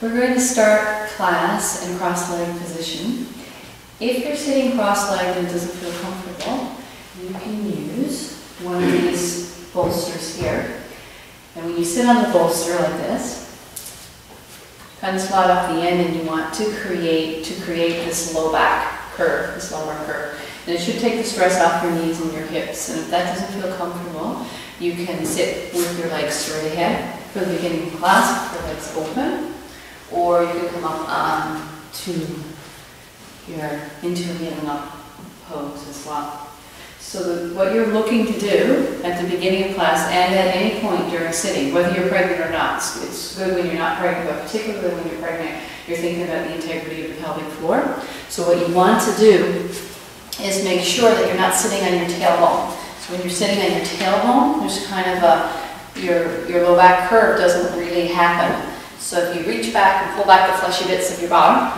We're going to start class in cross-legged position. If you're sitting cross-legged and it doesn't feel comfortable, you can use one of these bolsters here. And when you sit on the bolster like this, kind of slide off the end, and you want to create this low back curve, this lumbar curve. And it should take the stress off your knees and your hips. And if that doesn't feel comfortable, you can sit with your legs straight ahead for the beginning of class, with your legs open, or you can come up into a kneeling up pose as well. So what you're looking to do at the beginning of class and at any point during sitting, whether you're pregnant or not, it's good when you're not pregnant, but particularly when you're pregnant, you're thinking about the integrity of the pelvic floor. So what you want to do is make sure that you're not sitting on your tailbone. So when you're sitting on your tailbone, there's kind of your low back curve doesn't really happen. So if you reach back and pull back the fleshy bits of your bottom,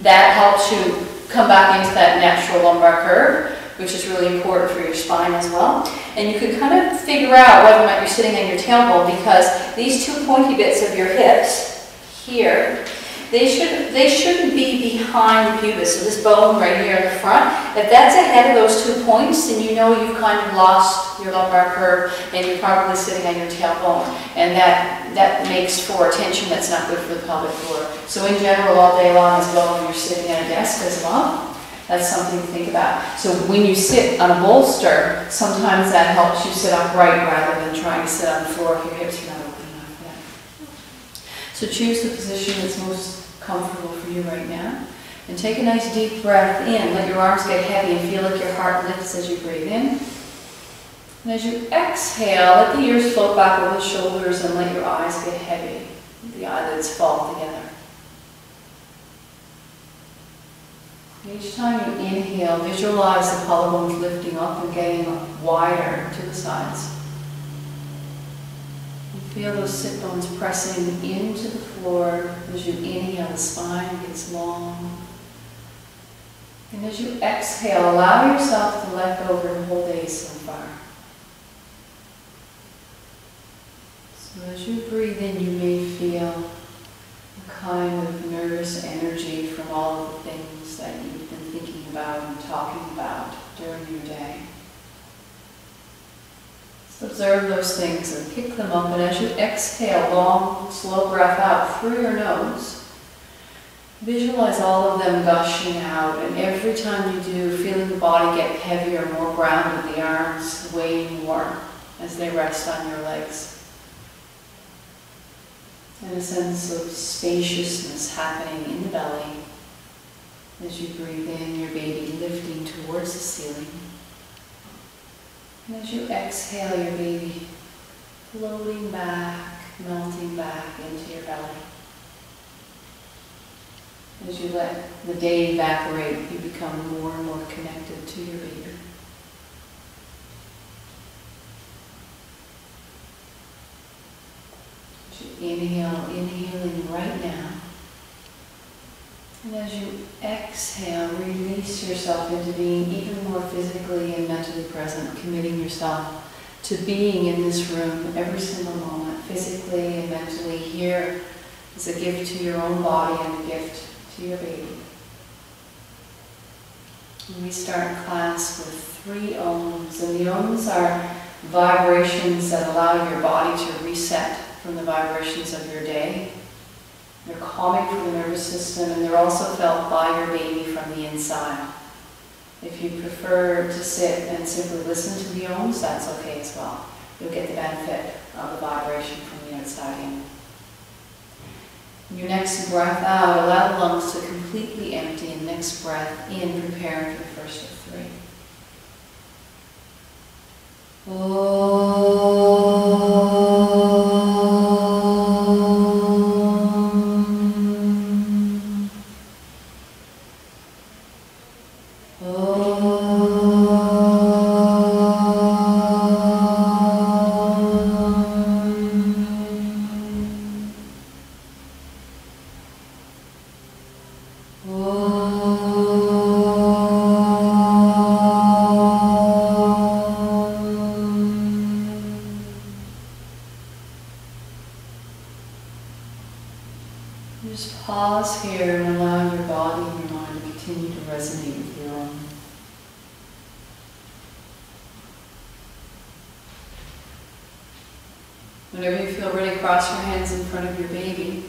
that helps you come back into that natural lumbar curve, which is really important for your spine as well. And you can kind of figure out whether or not you're sitting on your tailbone, because these two pointy bits of your hips here, they shouldn't be behind the pubis. So this bone right here in the front, if that's ahead of those 2 points, then you know you've kind of lost your lumbar curve and you're probably sitting on your tailbone. And that makes for tension that's not good for the pelvic floor. So in general, all day long as well, when you're sitting at a desk as well, that's something to think about. So when you sit on a bolster, sometimes that helps you sit upright rather than trying to sit on the floor if your hips are not open enough yet. So choose the position that's most comfortable for you right now. And take a nice deep breath in. Let your arms get heavy and feel like your heart lifts as you breathe in. And as you exhale, let the ears float back over the shoulders and let your eyes get heavy. The eyelids fall together. Each time you inhale, visualize the collarbones lifting up and getting wider to the sides. You feel those sit bones pressing into the floor. As you inhale, the spine gets long. And as you exhale, allow yourself to let go for the whole day so far. So as you breathe in, you may feel a kind of nervous energy from all of the things that you've been thinking about and talking about during your day. So observe those things and pick them up, and as you exhale, long, slow breath out through your nose, visualize all of them gushing out, and every time you do, feeling the body get heavier, more grounded, the arms weighing more as they rest on your legs. And a sense of spaciousness happening in the belly. As you breathe in, your baby lifting towards the ceiling. And as you exhale, your baby floating back, melting back into your belly. As you let the day evaporate, you become more and more connected to your baby. Inhale, inhaling right now. And as you exhale, release yourself into being even more physically and mentally present, committing yourself to being in this room every single moment, physically and mentally here as a gift to your own body and a gift to your baby. And we start class with 3 ohms, and the ohms are vibrations that allow your body to reset from the vibrations of your day. They're calming for the nervous system, and they're also felt by your baby from the inside. If you prefer to sit and simply listen to the ohms, that's okay as well. You'll get the benefit of the vibration from the outside in. Your next breath out, allow the lungs to completely empty, and next breath in, preparing for the first of 3. healing. Whenever you feel ready, cross your hands in front of your baby.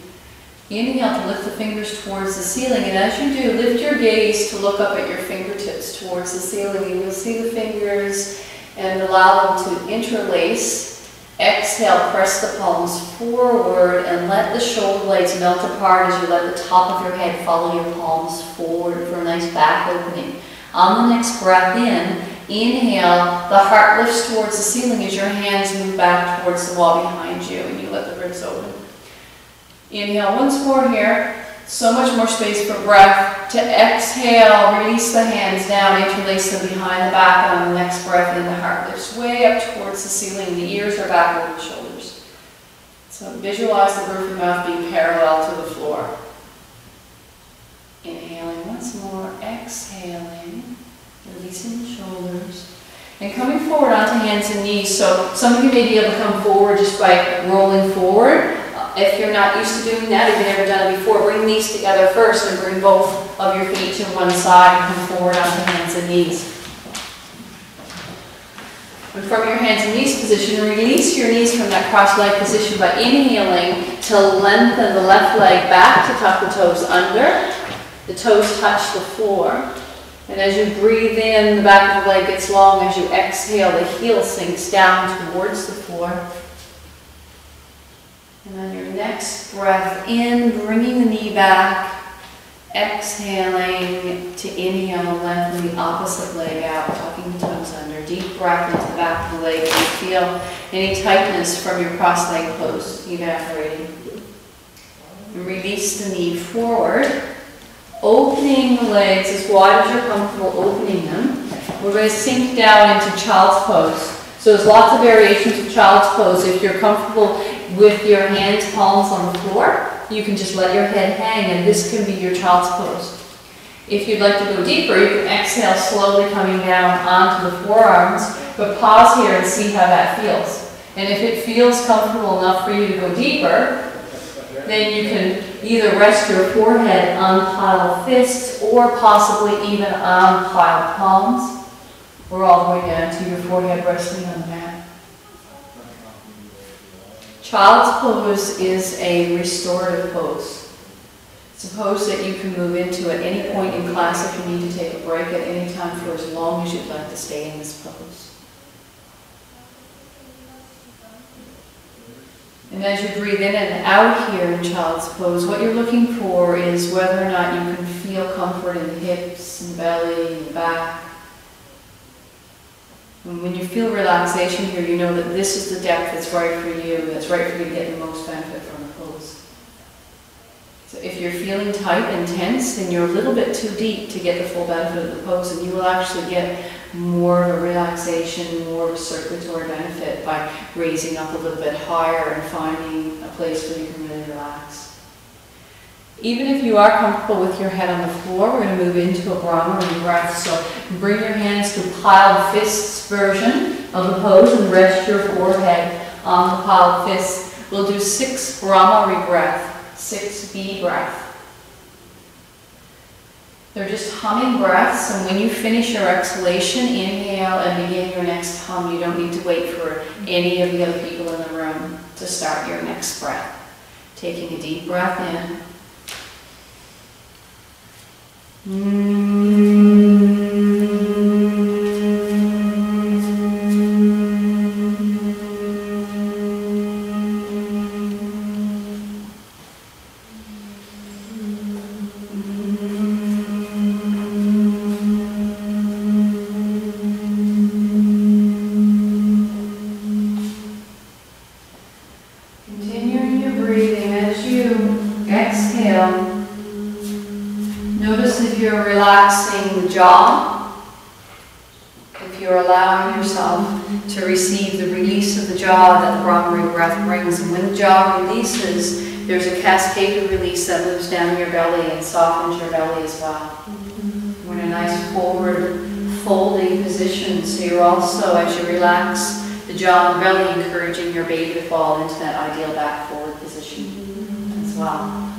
Inhale to lift the fingers towards the ceiling, and as you do, lift your gaze to look up at your fingertips towards the ceiling, and you'll see the fingers and allow them to interlace. Exhale, press the palms forward and let the shoulder blades melt apart as you let the top of your head follow your palms forward for a nice back opening. On the next breath in, inhale, the heart lifts towards the ceiling as your hands move back towards the wall behind you and you let the ribs open. Inhale once more here. So much more space for breath. To exhale, release the hands down, interlace them behind the back, and on the next breath in, the heart lifts way up towards the ceiling. The ears are back over the shoulders. So visualize the roof of your mouth being parallel to the floor. Inhaling once more, exhaling, releasing the shoulders. And coming forward onto hands and knees. So some of you may be able to come forward just by rolling forward. If you're not used to doing that, if you've never done it before, bring these together first and bring both of your feet to one side and come forward onto hands and knees. And from your hands and knees position, release your knees from that cross-leg position by inhaling to lengthen the left leg back to tuck the toes under. The toes touch the floor. And as you breathe in, the back of the leg gets long. As you exhale, the heel sinks down towards the floor. And on your next breath in, bringing the knee back, exhaling to inhale, lengthen the opposite leg out, tucking the toes under. Deep breath into the back of the leg. You feel any tightness from your cross-leg pose evaporating. And release the knee forward, opening the legs as wide as you're comfortable opening them. We're going to sink down into child's pose. So there's lots of variations of child's pose. If you're comfortable with your hands, palms on the floor, you can just let your head hang, and this can be your child's pose. If you'd like to go deeper, you can exhale slowly coming down onto the forearms, but pause here and see how that feels. And if it feels comfortable enough for you to go deeper, then you can either rest your forehead on piled fists or possibly even on piled palms, or all the way down to your forehead resting on the mat. Child's pose is a restorative pose. It's a pose that you can move into at any point in class if you need to take a break at any time for as long as you'd like to stay in this pose. And as you breathe in and out here in child's pose, what you're looking for is whether or not you can feel comfort in the hips and belly and the back. And when you feel relaxation here, you know that this is the depth that's right for you, that's right for you to get the most benefit from the pose. So if you're feeling tight and tense, then you're a little bit too deep to get the full benefit of the pose, and you will actually get more of a relaxation, more of a circulatory benefit by raising up a little bit higher and finding a place where you can really relax. Even if you are comfortable with your head on the floor, we're going to move into a Brahma breath. So bring your hands to piled fists version of the pose and rest your forehead on the piled fists. We'll do 6 Brahma breath, 6 B breath. They're just humming breaths, and when you finish your exhalation, inhale and begin your next hum. You don't need to wait for any of the other people in the room to start your next breath. Taking a deep breath in. Continuing your breathing as you exhale. Notice if you're relaxing the jaw, if you're allowing yourself to receive the release of the jaw that the Brahma breath brings. And when the jaw releases, there's a cascade of release that moves down your belly and softens your belly as well. We're in a nice forward folding position, so you're also, as you relax the jaw and the belly, encouraging your baby to fall into that ideal back forward position as well.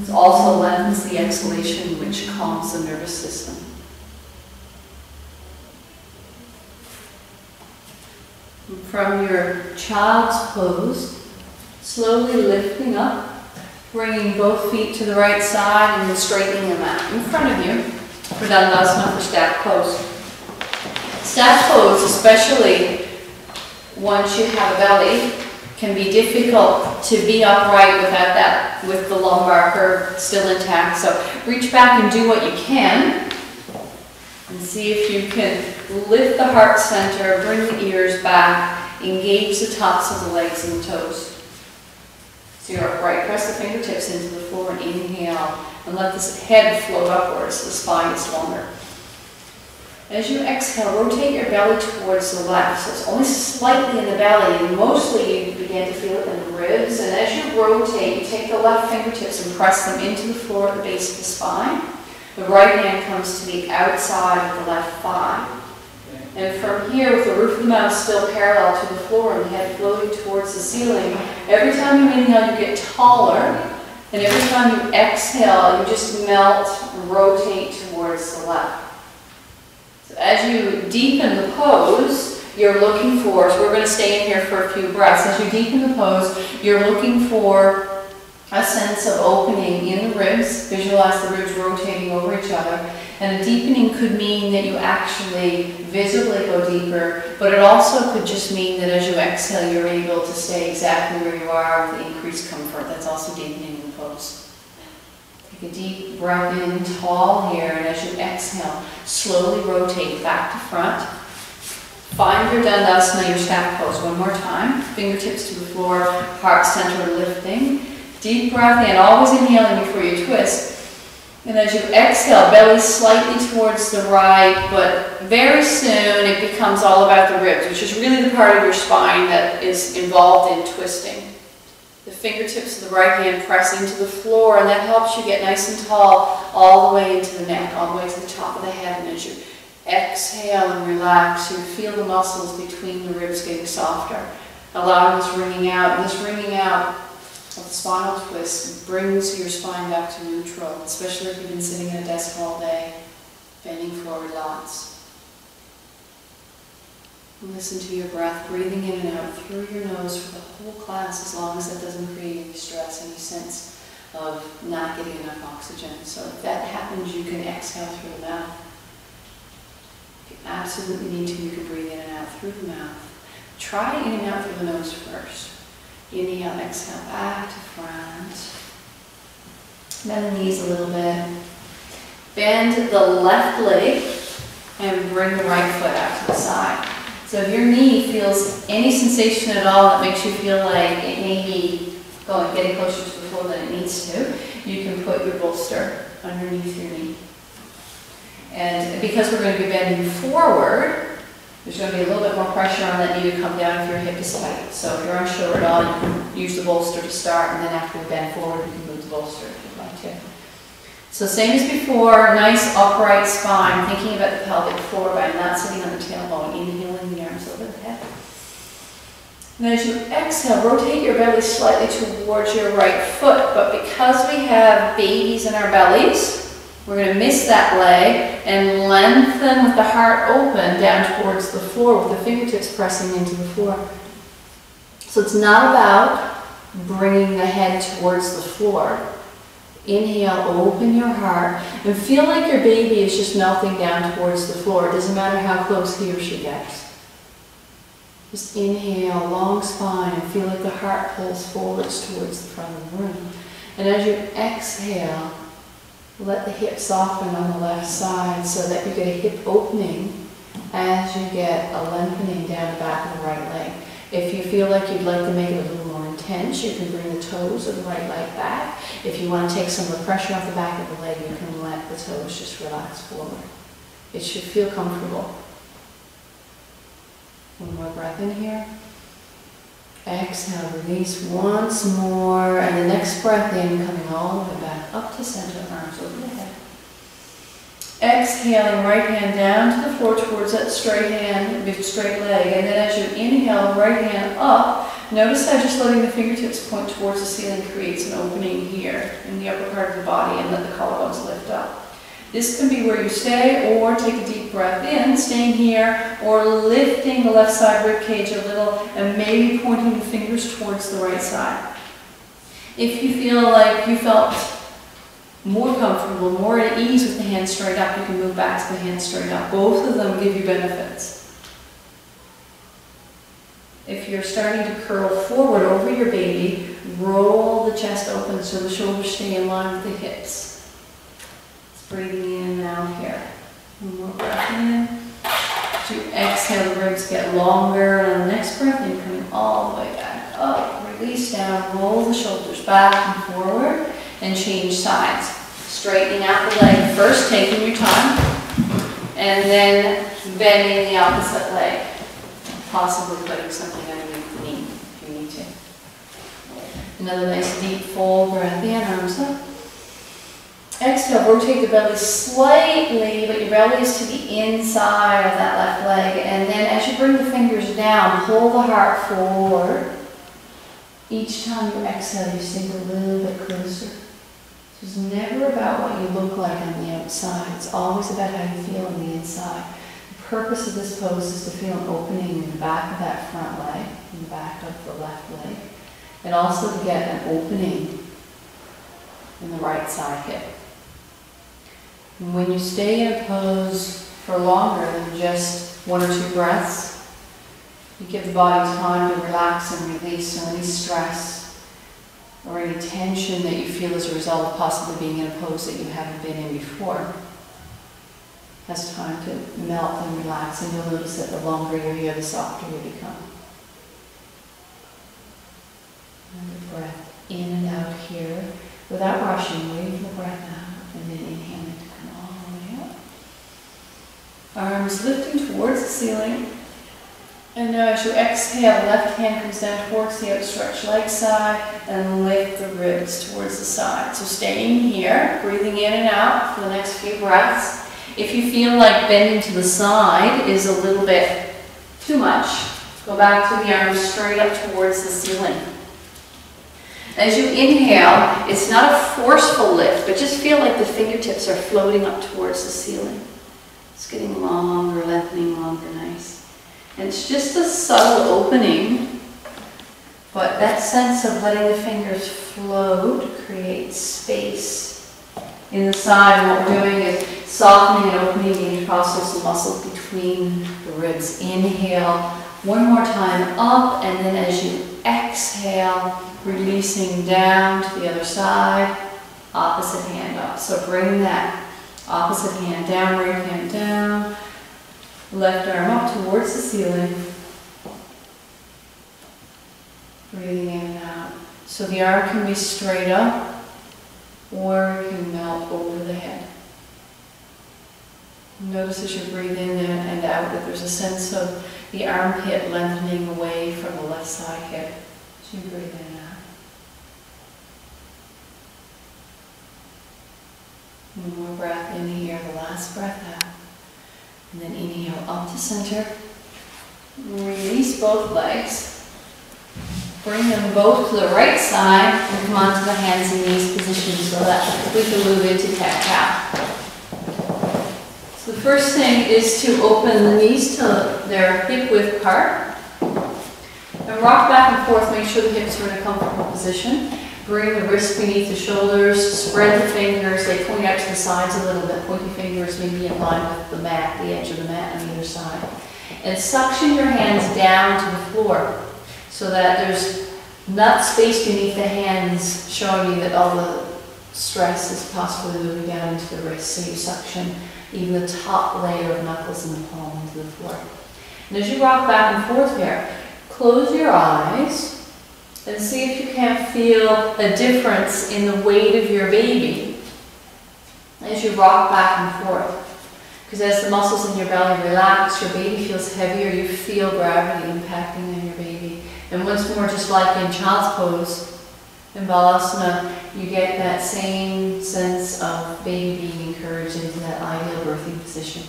So also lengthens the exhalation, which calms the nervous system. From your child's pose, slowly lifting up, bringing both feet to the right side and then straightening them out in front of you for Dandasana, for staff pose. Staff pose, especially once you have a belly, can be difficult to be upright without that, with the lumbar curve still intact. So reach back and do what you can. And see if you can lift the heart center, bring the ears back, engage the tops of the legs and the toes. So you're upright, press the fingertips into the floor and inhale, and let this head float upwards so the spine gets longer. As you exhale, rotate your belly towards the left, so it's only slightly in the belly, and mostly you begin to feel it in the ribs. And as you rotate, you take the left fingertips and press them into the floor at the base of the spine. The right hand comes to the outside of the left thigh. And from here, with the roof of the mouth still parallel to the floor and the head floating towards the ceiling, every time you inhale, you get taller. And every time you exhale, you just melt and rotate towards the left. So as you deepen the pose, you're looking for, so we're going to stay in here for a few breaths. As you deepen the pose, you're looking for a sense of opening in the ribs. Visualize the ribs rotating over each other. And a deepening could mean that you actually visibly go deeper, but it also could just mean that as you exhale, you're able to stay exactly where you are with increased comfort. That's also deepening in the pose. Take a deep breath in, tall here, and as you exhale, slowly rotate back to front. Find your Dandasana, your staff pose one more time. Fingertips to the floor, heart center lifting. Deep breath in, always inhaling before you twist. And as you exhale, belly slightly towards the right, but very soon it becomes all about the ribs, which is really the part of your spine that is involved in twisting. The fingertips of the right hand press into the floor, and that helps you get nice and tall all the way into the neck, all the way to the top of the head. And as you exhale and relax, you feel the muscles between the ribs getting softer, allowing this wringing out. And this wringing out of the spinal twist brings your spine back to neutral, especially if you've been sitting at a desk all day, bending forward lots. And listen to your breath, breathing in and out through your nose for the whole class, as long as that doesn't create any stress, any sense of not getting enough oxygen. So if that happens, you can exhale through the mouth. If you absolutely need to, you can breathe in and out through the mouth. Try in and out through the nose first. Inhale, exhale, back to front. Bend the knees a little bit. Bend the left leg and bring the right foot out to the side. So if your knee feels any sensation at all that makes you feel like it may be getting closer to the floor than it needs to, you can put your bolster underneath your knee. And because we're going to be bending forward, there's going to be a little bit more pressure on that knee to come down if your hip is tight. So if you're unsure at all, you can use the bolster to start, and then after we bend forward, you can move the bolster if you'd like to. So same as before, nice upright spine, thinking about the pelvic floor by not sitting on the tailbone, inhaling the arms over the head. And as you exhale, rotate your belly slightly towards your right foot, but because we have babies in our bellies, we're going to miss that leg and lengthen with the heart open down towards the floor with the fingertips pressing into the floor. So it's not about bringing the head towards the floor. Inhale, open your heart, and feel like your baby is just melting down towards the floor. It doesn't matter how close he or she gets. Just inhale, long spine, and feel like the heart pulls forwards towards the front of the room. And as you exhale, let the hip soften on the left side so that you get a hip opening as you get a lengthening down the back of the right leg. If you feel like you'd like to make it a little more intense, you can bring the toes of the right leg back. If you want to take some of the pressure off the back of the leg, you can let the toes just relax forward. It should feel comfortable. One more breath in here. Exhale, release once more, and the next breath in, coming all the way back up to center, arms over the head. Exhaling, right hand down to the floor towards that straight hand, straight leg. And then as you inhale, right hand up, notice how just letting the fingertips point towards the ceiling creates an opening here in the upper part of the body, and let the collarbones lift up. This can be where you stay, or take a deep breath in, staying here, or lifting the left side rib cage a little and maybe pointing the fingers towards the right side. If you feel like you felt more comfortable, more at ease with the hands straight up, you can move back to the hands straight up. Both of them give you benefits. If you're starting to curl forward over your baby, roll the chest open so the shoulders stay in line with the hips. It's breathing in and out here. One more breath in. As you exhale, the ribs get longer. And on the next breath in, coming all the way back up. Release down, roll the shoulders back and forward, and change sides. Straightening out the leg first, taking your time, and then bending the opposite leg. Possibly putting something underneath the knee if you need to. Another nice deep full breath in, arms up. Exhale, rotate the belly slightly, but your belly is to the inside of that left leg. And then as you bring the fingers down, pull the heart forward. Each time you exhale, you sink a little bit closer. It's never about what you look like on the outside. It's always about how you feel on the inside. The purpose of this pose is to feel an opening in the back of that front leg, in the back of the left leg, and also to get an opening in the right side hip. And when you stay in a pose for longer than just 1 or 2 breaths, you give the body time to relax and release any stress or any tension that you feel as a result of possibly being in a pose that you haven't been in before. Has time to melt and relax, and you'll notice that the longer you're here, the softer you become. Another breath in and out here, without rushing, waiting the breath out, and then inhaling to come all the way up. Arms lifting towards the ceiling. And now as you exhale, left hand comes down towards the outstretched leg side and lift the ribs towards the side. So staying here, breathing in and out for the next few breaths. If you feel like bending to the side is a little bit too much, go back to the arms straight up towards the ceiling. As you inhale, it's not a forceful lift, but just feel like the fingertips are floating up towards the ceiling. It's getting longer, lengthening longer, nice. And it's just a subtle opening, but that sense of letting the fingers float creates space in the side. And what we're doing is softening and opening the intercostals, the muscles between the ribs. Inhale, one more time up, and then as you exhale, releasing down to the other side, opposite hand up. So bring that opposite hand down, right hand down. Left arm up towards the ceiling. Breathing in and out. So the arm can be straight up, or it can melt over the head. Notice as you breathe in and out that there's a sense of the armpit lengthening away from the left side hip. As you breathe in and out. One more breath in here, the last breath out. And then inhale up to center. Release both legs. Bring them both to the right side and come onto the hands and knees position so that we can move into cat-cow. So the first thing is to open the knees to their hip width apart. And rock back and forth, make sure the hips are in a comfortable position. Bring the wrists beneath the shoulders, spread the fingers, they point out to the sides a little bit, pointy fingers maybe in line with the mat, the edge of the mat on either side. And suction your hands down to the floor so that there's not space beneath the hands showing you that all the stress is possibly moving down into the wrists. So you suction even the top layer of knuckles and the palm into the floor. And as you rock back and forth here, close your eyes and see if you can't feel a difference in the weight of your baby as you rock back and forth. Because as the muscles in your belly relax, your baby feels heavier, you feel gravity impacting on your baby. And once more, just like in child's pose, In Balasana, you get that same sense of baby being encouraged into that ideal birthing position.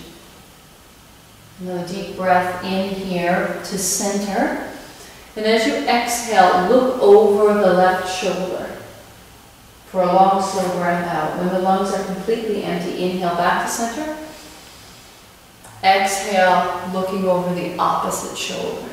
Another deep breath in here to center. And as you exhale, look over the left shoulder for a long, slow breath out. When the lungs are completely empty, inhale back to center. Exhale, looking over the opposite shoulder.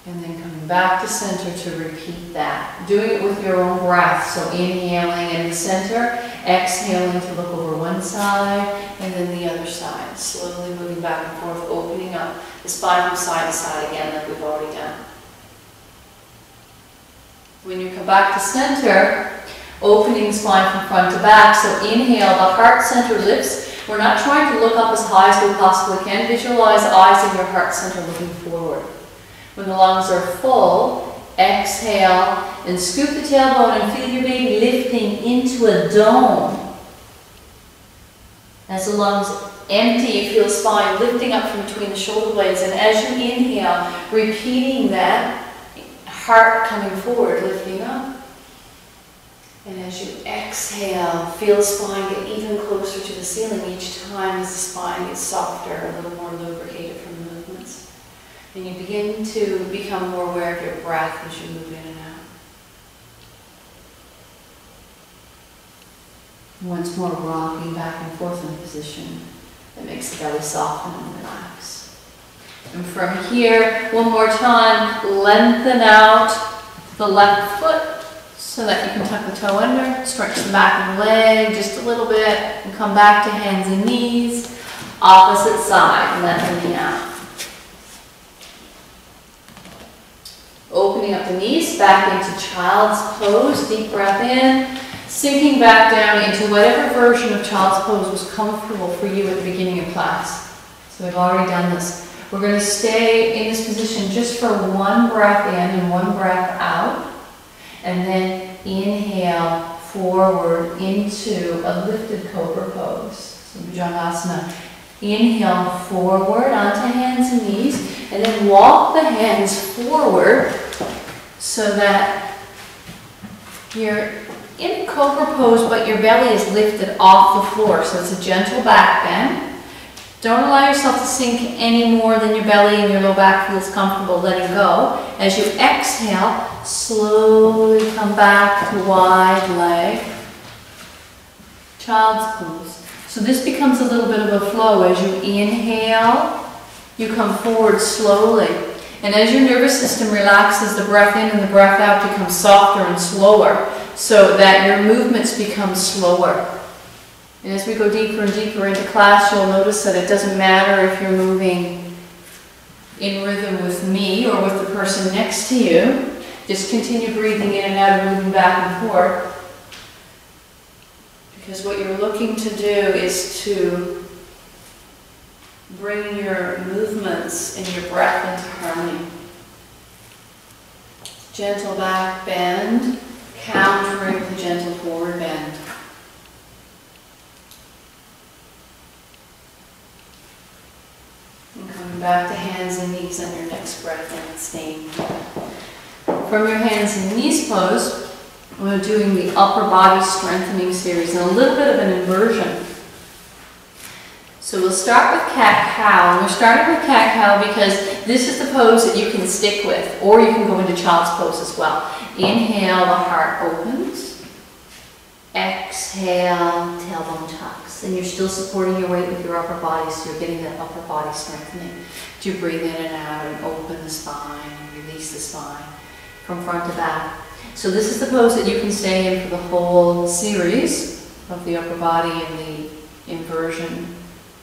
And then coming back to center to repeat that. Doing it with your own breath. So inhaling in the center, exhaling to look over one side and then the other side. Slowly moving back and forth, opening up the spine from side to side again like we've already done. When you come back to center, opening the spine from front to back. So inhale, the heart center lifts. We're not trying to look up as high as we possibly can. Visualize eyes in your heart center looking forward. When the lungs are full, exhale and scoop the tailbone and feel your baby lifting into a dome. As the lungs empty, you feel the spine lifting up from between the shoulder blades. And as you inhale, repeating that, heart coming forward, lifting up. And as you exhale, feel the spine get even closer to the ceiling each time as the spine gets softer, a little more lubricated from the movements. And you begin to become more aware of your breath as you move in and out. Once more, rocking back and forth in a position that makes the belly soften and relax. And from here, one more time, lengthen out the left foot so that you can tuck the toe under, stretch the back of the leg just a little bit, and come back to hands and knees. Opposite side, lengthening out. Opening up the knees back into child's pose, deep breath in, sinking back down into whatever version of child's pose was comfortable for you at the beginning of class. So we've already done this. We're going to stay in this position just for one breath in and one breath out. And then inhale forward into a lifted cobra pose. So Bhujangasana. Inhale forward onto hands and knees. And then walk the hands forward so that you're in cobra pose, but your belly is lifted off the floor. So it's a gentle back bend. Don't allow yourself to sink any more than your belly and your low back feels comfortable letting go. As you exhale, slowly come back to wide leg. Child's pose. So this becomes a little bit of a flow. As you inhale, you come forward slowly. And as your nervous system relaxes, the breath in and the breath out becomes softer and slower so that your movements become slower. And as we go deeper and deeper into class, you'll notice that it doesn't matter if you're moving in rhythm with me or with the person next to you. Just continue breathing in and out and moving back and forth. Because what you're looking to do is to bring your movements and your breath into harmony. Gentle back bend, countering the gentle forward bend. And coming back to hands and knees on your next breath in, staying. From your hands and knees pose, we're doing the upper body strengthening series and a little bit of an inversion. So we'll start with cat-cow, and we're starting with cat-cow because this is the pose that you can stick with, or you can go into child's pose as well. Inhale, the heart opens. Exhale, tailbone tucks. And you're still supporting your weight with your upper body, so you're getting that upper body strengthening. Do you breathe in and out and open the spine, and release the spine from front to back. So this is the pose that you can stay in for the whole series of the upper body and the inversion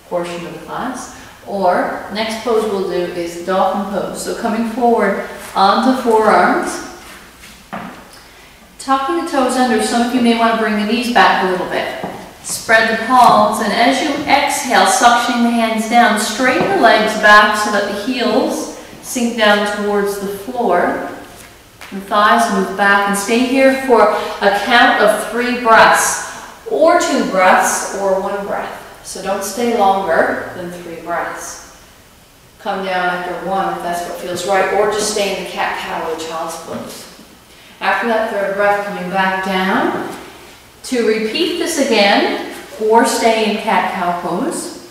portion of the class. Or next pose we'll do is dolphin pose. So coming forward onto forearms, tucking the toes under. Some of you may want to bring the knees back a little bit. Spread the palms, and as you exhale, suctioning the hands down, straighten the legs back so that the heels sink down towards the floor. The thighs move back, and stay here for a count of 3 breaths, or 2 breaths, or 1 breath. So don't stay longer than 3 breaths. Come down after 1 if that's what feels right, or just stay in the cat-cow or child's pose. After that third breath, coming back down. To repeat this again, or stay in cat-cow pose.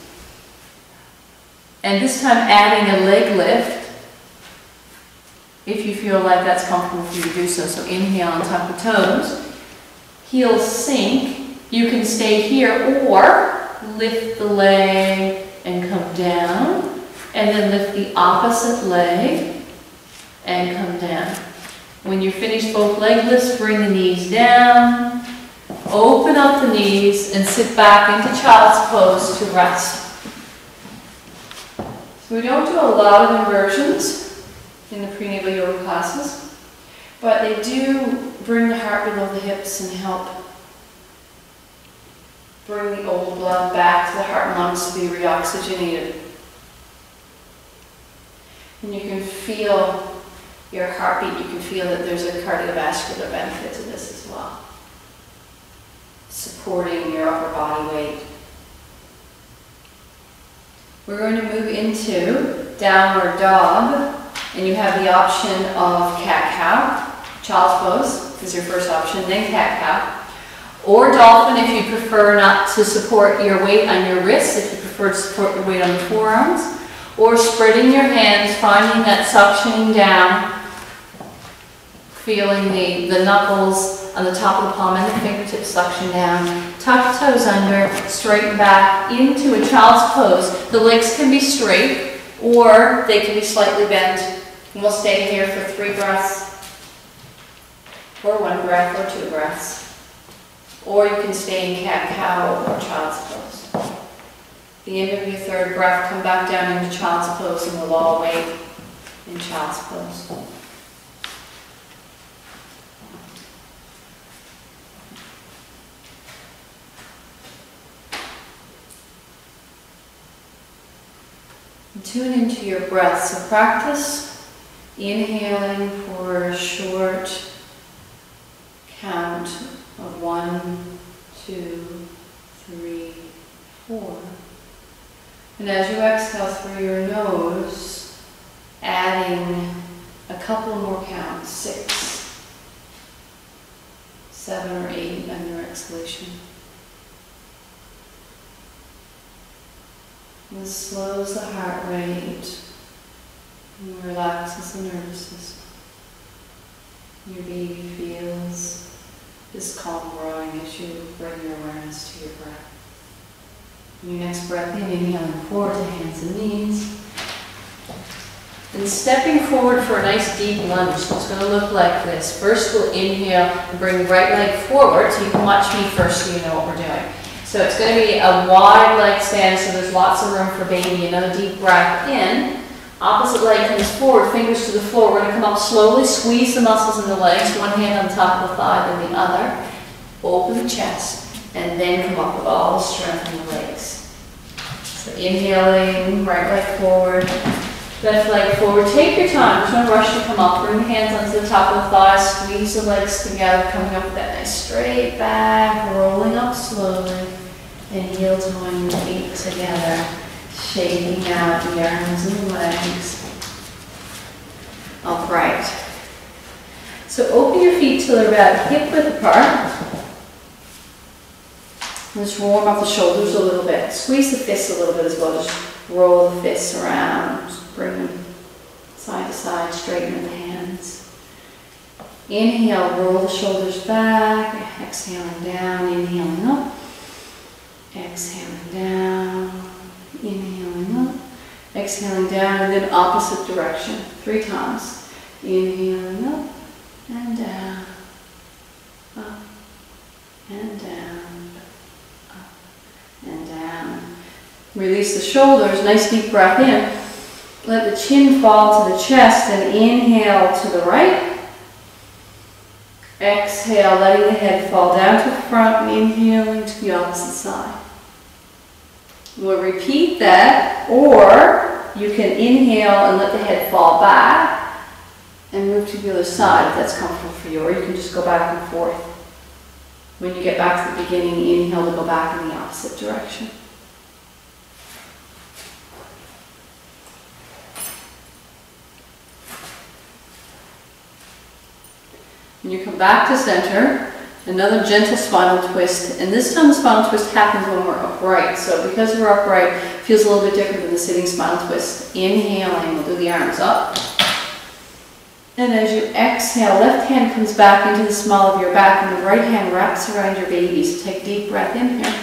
And this time adding a leg lift, if you feel like that's comfortable for you to do so. So inhale on top of toes, heels sink. You can stay here or lift the leg and come down, and then lift the opposite leg and come down. When you finish both leg lifts, bring the knees down, open up the knees, and sit back into child's pose to rest. So we don't do a lot of inversions in the prenatal yoga classes, but they do bring the heart below the hips and help bring the old blood back to the heart and lungs to be reoxygenated. And you can feel your heartbeat, you can feel that there's a cardiovascular benefit to this as well, supporting your upper body weight. We're going to move into downward dog, and you have the option of cat-cow. Child's pose is your first option, then cat-cow. Or dolphin if you prefer not to support your weight on your wrists, if you prefer to support your weight on the forearms. Or spreading your hands, finding that suctioning down, feeling the knuckles on the top of the palm and the fingertips suction down. Tuck the toes under, straighten back into a child's pose. The legs can be straight or they can be slightly bent. And we'll stay here for 3 breaths, or 1 breath, or 2 breaths. Or you can stay in cat-cow or child's pose. The end of your 3rd breath, come back down into child's pose, and we'll all wait in child's pose. Tune into your breath. So practice inhaling for a short count of 1, 2, 3, 4. And as you exhale through your nose, adding a couple more counts, 6, 7, or 8 on your exhalation. This slows the heart rate and relaxes the nervous system. Your baby feels this calm growing as you bring your awareness to your breath. Your next breath in, inhaling forward to hands and knees. And stepping forward for a nice deep lunge. So it's going to look like this. First we'll inhale and bring the right leg forward, so you can watch me first so you know what we're doing. So it's going to be a wide leg stand, so there's lots of room for baby. Another deep breath in. Opposite leg comes forward, fingers to the floor. We're going to come up slowly, squeeze the muscles in the legs, one hand on top of the thigh, then the other. Open the chest, and then come up with all the strength in the legs. So inhaling, right leg forward, left leg forward. Take your time, there's no rush to come up. Bring the hands onto the top of the thighs, squeeze the legs together, coming up with that nice straight back, rolling up slowly, and heel toeing the feet together, shaking out the arms and the legs. Upright. So open your feet till they're about hip width apart. Just warm up the shoulders a little bit. Squeeze the fists a little bit as well. Just roll the fists around. Just bring them side to side, straighten the hands. Inhale, roll the shoulders back. Exhaling down, inhaling up. Exhaling down, inhaling up. Exhaling down, and then opposite direction. 3 times. Inhaling up and down. Up and down. And down. Release the shoulders, nice deep breath in. Let the chin fall to the chest and inhale to the right. Exhale, letting the head fall down to the front and inhaling to the opposite side. We'll repeat that, or you can inhale and let the head fall back and move to the other side if that's comfortable for you, or you can just go back and forth. When you get back to the beginning, inhale to go back in the opposite direction. And you come back to center, another gentle spinal twist, and this time the spinal twist happens when we're upright. So because we're upright, it feels a little bit different than the sitting spinal twist. Inhaling, we'll do the arms up. And as you exhale, left hand comes back into the small of your back and the right hand wraps around your baby. So take a deep breath in here.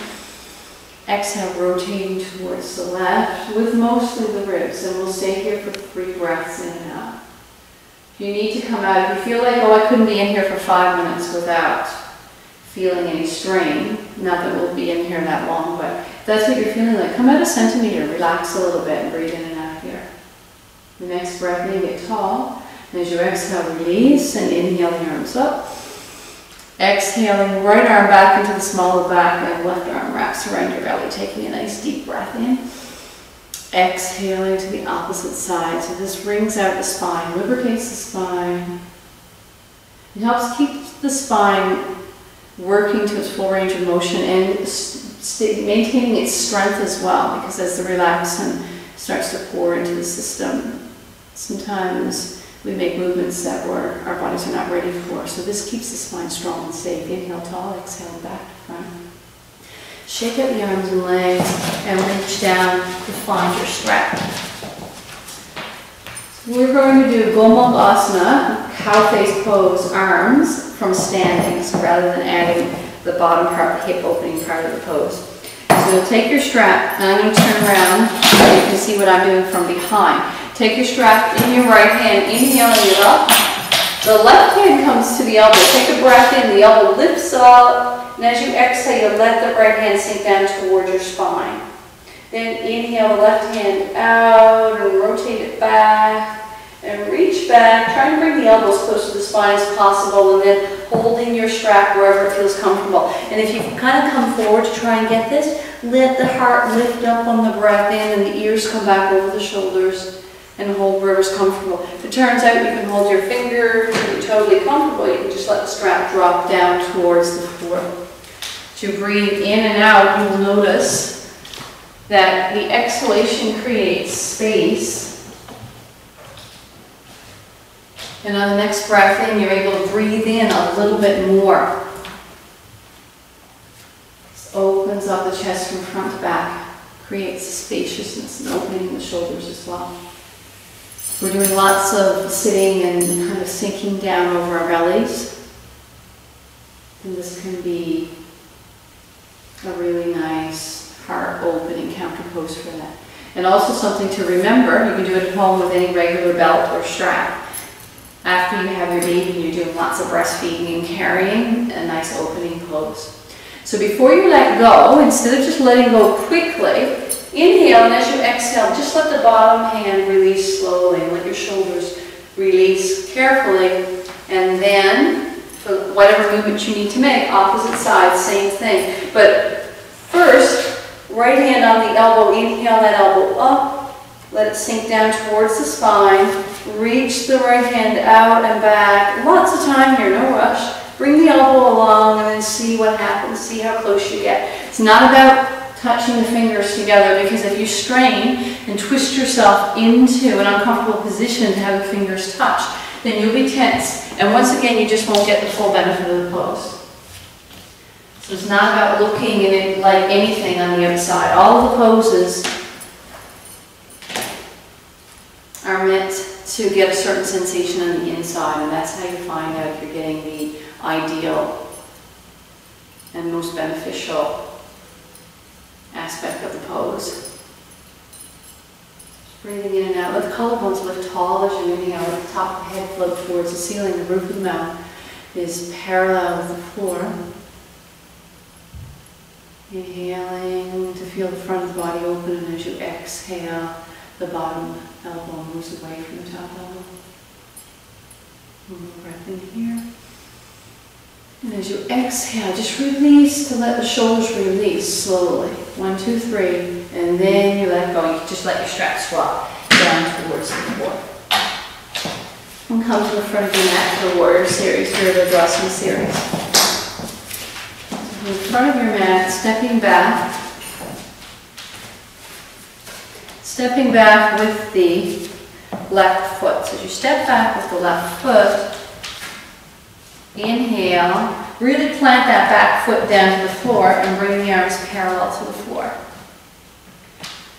Exhale, rotating towards the left with mostly the ribs. And we'll stay here for 3 breaths in and out. If you need to come out, if you feel like, oh, I couldn't be in here for 5 minutes without feeling any strain, not that we'll be in here that long, but if that's what you're feeling like, come out a centimeter, relax a little bit and breathe in and out here. The next breath in, get tall. And as you exhale, release and inhale the arms up. Exhaling, right arm back into the small of the back and left arm wraps around your belly, taking a nice deep breath in. Exhaling to the opposite side. So this wrings out the spine, lubricates the spine. It helps keep the spine working to its full range of motion and maintaining its strength as well, because as the relaxant starts to pour into the system, sometimes we make movements that our bodies are not ready for. So this keeps the spine strong and safe. Inhale tall, exhale back to front. Shake out the arms and legs and reach down to find your strap. So we're going to do Gomukhasana, cow face pose, arms from standing, so rather than adding the bottom part, the hip opening part of the pose. So you'll take your strap, and I'm going to turn around so you can see what I'm doing from behind. Take your strap in your right hand, inhaling it up. The left hand comes to the elbow. Take a breath in, the elbow lifts up, and as you exhale, you let the right hand sink down toward your spine. Then inhale the left hand out and rotate it back and reach back. Try to bring the elbows close to the spine as possible, and then holding your strap wherever it feels comfortable. And if you kind of come forward to try and get this, let the heart lift up on the breath in and the ears come back over the shoulders. And hold wherever's comfortable. If it turns out you can hold your finger to be totally comfortable, you can just let the strap drop down towards the floor. As you breathe in and out, you will notice that the exhalation creates space. And on the next breath in, you're able to breathe in a little bit more. This opens up the chest from front to back, creates spaciousness and opening the shoulders as well. We're doing lots of sitting and kind of sinking down over our bellies. And this can be a really nice heart-opening counter pose for that. And also something to remember, you can do it at home with any regular belt or strap. After you have your baby and you're doing lots of breastfeeding and carrying, a nice opening pose. So before you let go, instead of just letting go quickly, inhale, and as you exhale, just let the bottom hand release slowly. Let your shoulders release carefully. And then, for whatever movement you need to make, opposite side, same thing. But first, right hand on the elbow, inhale that elbow up. Let it sink down towards the spine. Reach the right hand out and back. Lots of time here, no rush. Bring the elbow along and then see what happens. See how close you get. It's not about touching the fingers together, because if you strain and twist yourself into an uncomfortable position to have the fingers touch, then you'll be tense. And once again, you just won't get the full benefit of the pose. So it's not about looking at it like anything on the outside. All of the poses are meant to get a certain sensation on the inside, and that's how you find out if you're getting the ideal and most beneficial aspect of the pose. Just breathing in and out. Let the collarbones lift tall as you inhale. Let the top of the head float towards the ceiling. The roof of the mouth is parallel with the floor. Inhaling to feel the front of the body open, and as you exhale, the bottom elbow moves away from the top elbow. One more breath in here. And as you exhale, just release to let the shoulders release slowly. 1, 2, 3, and then you let go. You can just let your strap swap down towards the floor. And come to the front of your mat for the Warrior Series, Virabhadrasana series. So in front of your mat, stepping back with the left foot. So as you step back with the left foot, Inhale, really plant that back foot down to the floor and bring the arms parallel to the floor.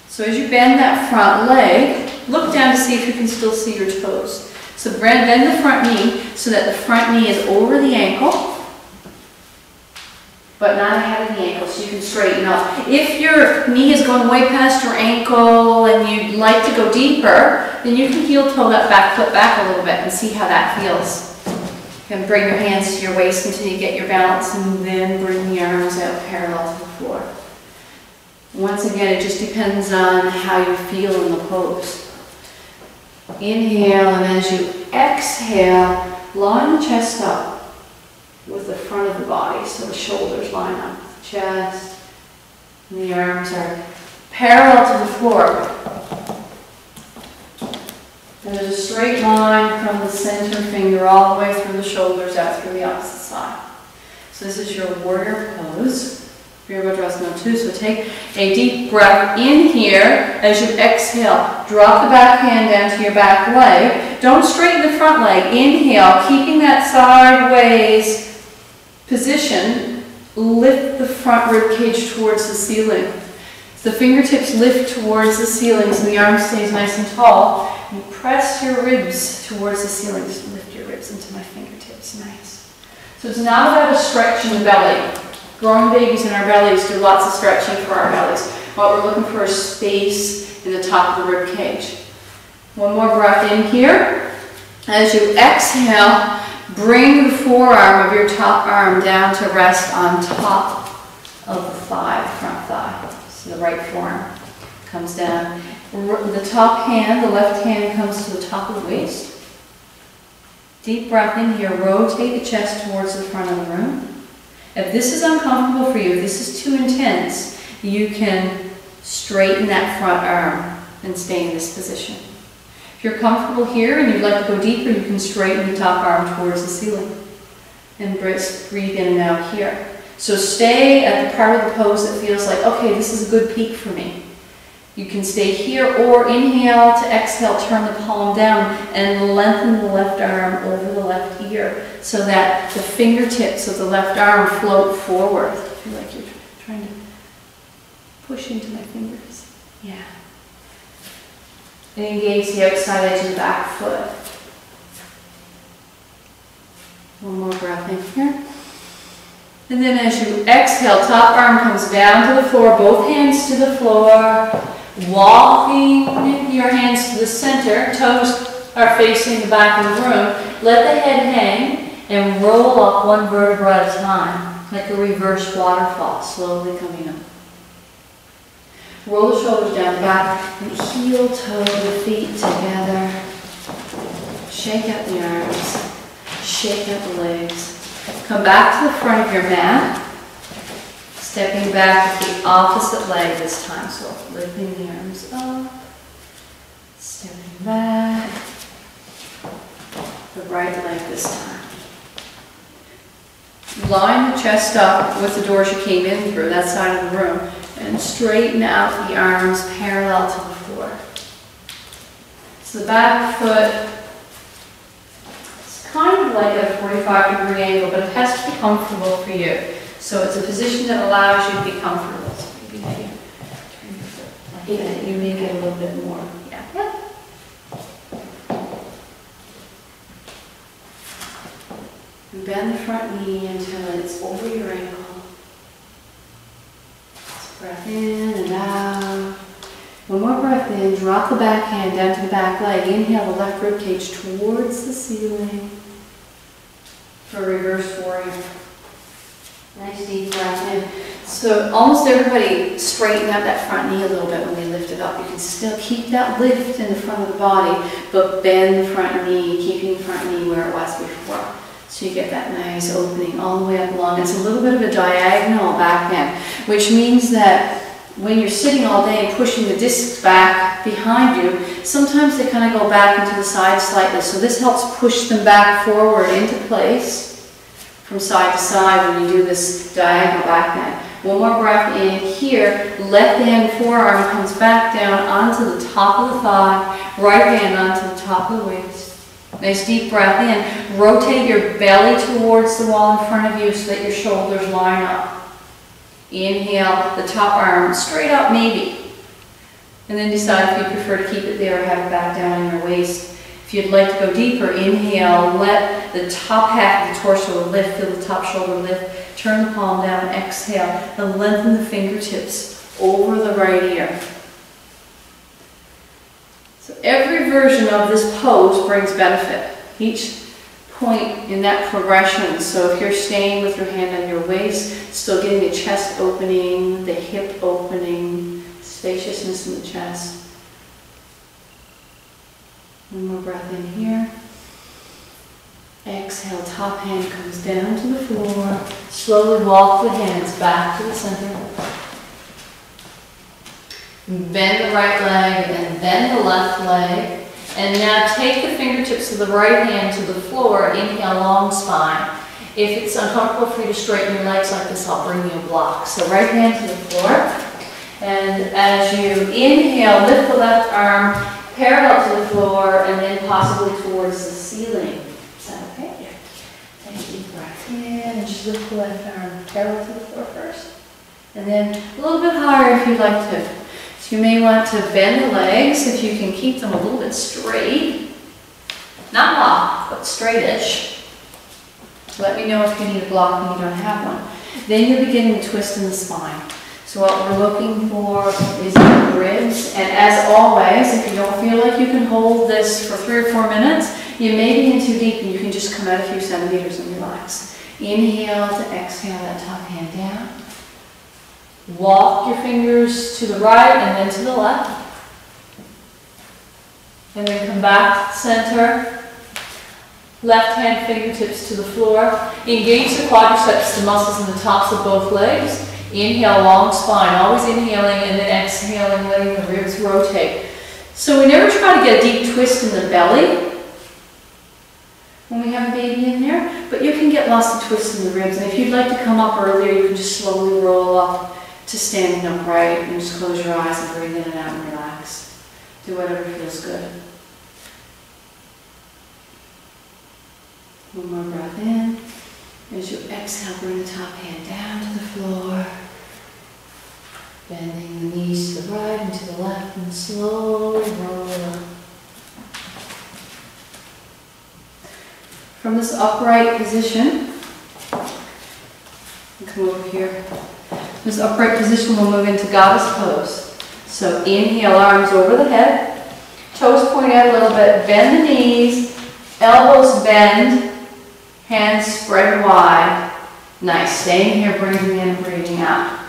So as you bend that front leg, look down to see if you can still see your toes. So bend the front knee so that the front knee is over the ankle, but not ahead of the ankle, so you can straighten up. If your knee is going way past your ankle and you'd like to go deeper, then you can heel toe that back foot back a little bit and see how that feels. You can bring your hands to your waist until you get your balance, and then bring the arms out parallel to the floor. Once again, it just depends on how you feel in the pose. Inhale, and as you exhale, line the chest up with the front of the body, so the shoulders line up with the chest, and the arms are parallel to the floor. And there's a straight line from the center finger all the way through the shoulders out through the opposite side. So this is your warrior pose. Virabhadrasana 2. So take a deep breath in here. As you exhale, drop the back hand down to your back leg. Don't straighten the front leg. Inhale, keeping that sideways position. Lift the front rib cage towards the ceiling. The fingertips lift towards the ceiling so the arm stays nice and tall. You press your ribs towards the ceiling. Just lift your ribs into my fingertips. Nice. So it's not about a stretch in the belly. Growing babies in our bellies do lots of stretching for our bellies. What we're looking for is space in the top of the rib cage. One more breath in here. As you exhale, bring the forearm of your top arm down to rest on top of the thigh, front thigh. So the right forearm comes down. The top hand, the left hand, comes to the top of the waist. Deep breath in here. Rotate the chest towards the front of the room. If this is uncomfortable for you, if this is too intense, you can straighten that front arm and stay in this position. If you're comfortable here and you'd like to go deeper, you can straighten the top arm towards the ceiling. And breathe in and out here. So stay at the part of the pose that feels like, okay, this is a good peak for me. You can stay here, or inhale to exhale, turn the palm down and lengthen the left arm over the left ear so that the fingertips of the left arm float forward. I feel like you're trying to push into my fingers. Yeah. And engage the outside edge of the back foot. One more breath in here. And then as you exhale, top arm comes down to the floor, both hands to the floor. Walking your hands to the center, toes are facing the back of the room. Let the head hang and roll up one vertebra at a time, like a reverse waterfall, slowly coming up. Roll the shoulders down the back and heel toe the feet together. Shake out the arms, shake out the legs. Come back to the front of your mat. Stepping back with the opposite leg this time, so lifting the arms up, stepping back, the right leg this time. Line the chest up with the doors you came in through, that side of the room, and straighten out the arms parallel to the floor. So the back foot is kind of like at a 45-degree angle, but it has to be comfortable for you. So it's a position that allows you to be comfortable. So maybe if you turn your foot like that, you may get a little bit more. Yeah. Yep. And bend the front knee until it's over your ankle. Just breath in and out. One more breath in. Drop the back hand down to the back leg. Inhale the left rib cage towards the ceiling for a reverse warrior. Nice deep breath in. So almost everybody straighten out that front knee a little bit when they lift it up. You can still keep that lift in the front of the body, but bend the front knee, keeping the front knee where it was before. So you get that nice opening all the way up along. It's a little bit of a diagonal back bend, which means that when you're sitting all day and pushing the discs back behind you, sometimes they kind of go back into the side slightly. So this helps push them back forward into place. From side to side when you do this diagonal back bend. One more breath in here. Left hand forearm comes back down onto the top of the thigh. Right hand onto the top of the waist. Nice deep breath in. Rotate your belly towards the wall in front of you so that your shoulders line up. Inhale, the top arm straight up maybe. And then decide if you prefer to keep it there or have it back down in your waist. If you'd like to go deeper, inhale, let the top half of the torso lift, feel the top shoulder lift. Turn the palm down, exhale, and lengthen the fingertips over the right ear. So every version of this pose brings benefit. Each point in that progression. So if you're staying with your hand on your waist, still getting the chest opening, the hip opening, spaciousness in the chest. One more breath in here. Exhale, top hand comes down to the floor. Slowly walk the hands back to the center. Bend the right leg and bend the left leg. And now take the fingertips of the right hand to the floor. Inhale, long spine. If it's uncomfortable for you to straighten your legs like this, I'll bring you a block. So right hand to the floor. And as you inhale, lift the left arm parallel to the floor and then possibly towards the ceiling. Is that okay? Take a deep breath in and just lift the left arm parallel to the floor first. And then a little bit higher if you'd like to. So you may want to bend the legs if you can keep them a little bit straight. Not locked, but straightish. Let me know if you need a block and you don't have one. Then you're beginning to twist in the spine. So what we're looking for is the ribs. And as always, if you don't feel like you can hold this for 3 or 4 minutes, you may be in too deep and you can just come out a few centimeters and relax. Inhale to exhale that top hand down. Walk your fingers to the right and then to the left. And then come back to the center. Left hand fingertips to the floor. Engage the quadriceps, the muscles in the tops of both legs. Inhale, long spine, always inhaling and then exhaling, letting the ribs rotate. So we never try to get a deep twist in the belly when we have a baby in there, but you can get lots of twists in the ribs. And if you'd like to come up earlier, you can just slowly roll up to standing upright and just close your eyes and breathe in and out and relax. Do whatever feels good. One more breath in. As you exhale, bring the top hand down to the floor. Bending the knees to the right and to the left and slowly roll up. From this upright position, come over here. This upright position will move into goddess pose. So inhale, arms over the head. Toes point out a little bit. Bend the knees. Elbows bend. Hands spread wide. Nice. Staying here, breathing in, breathing out.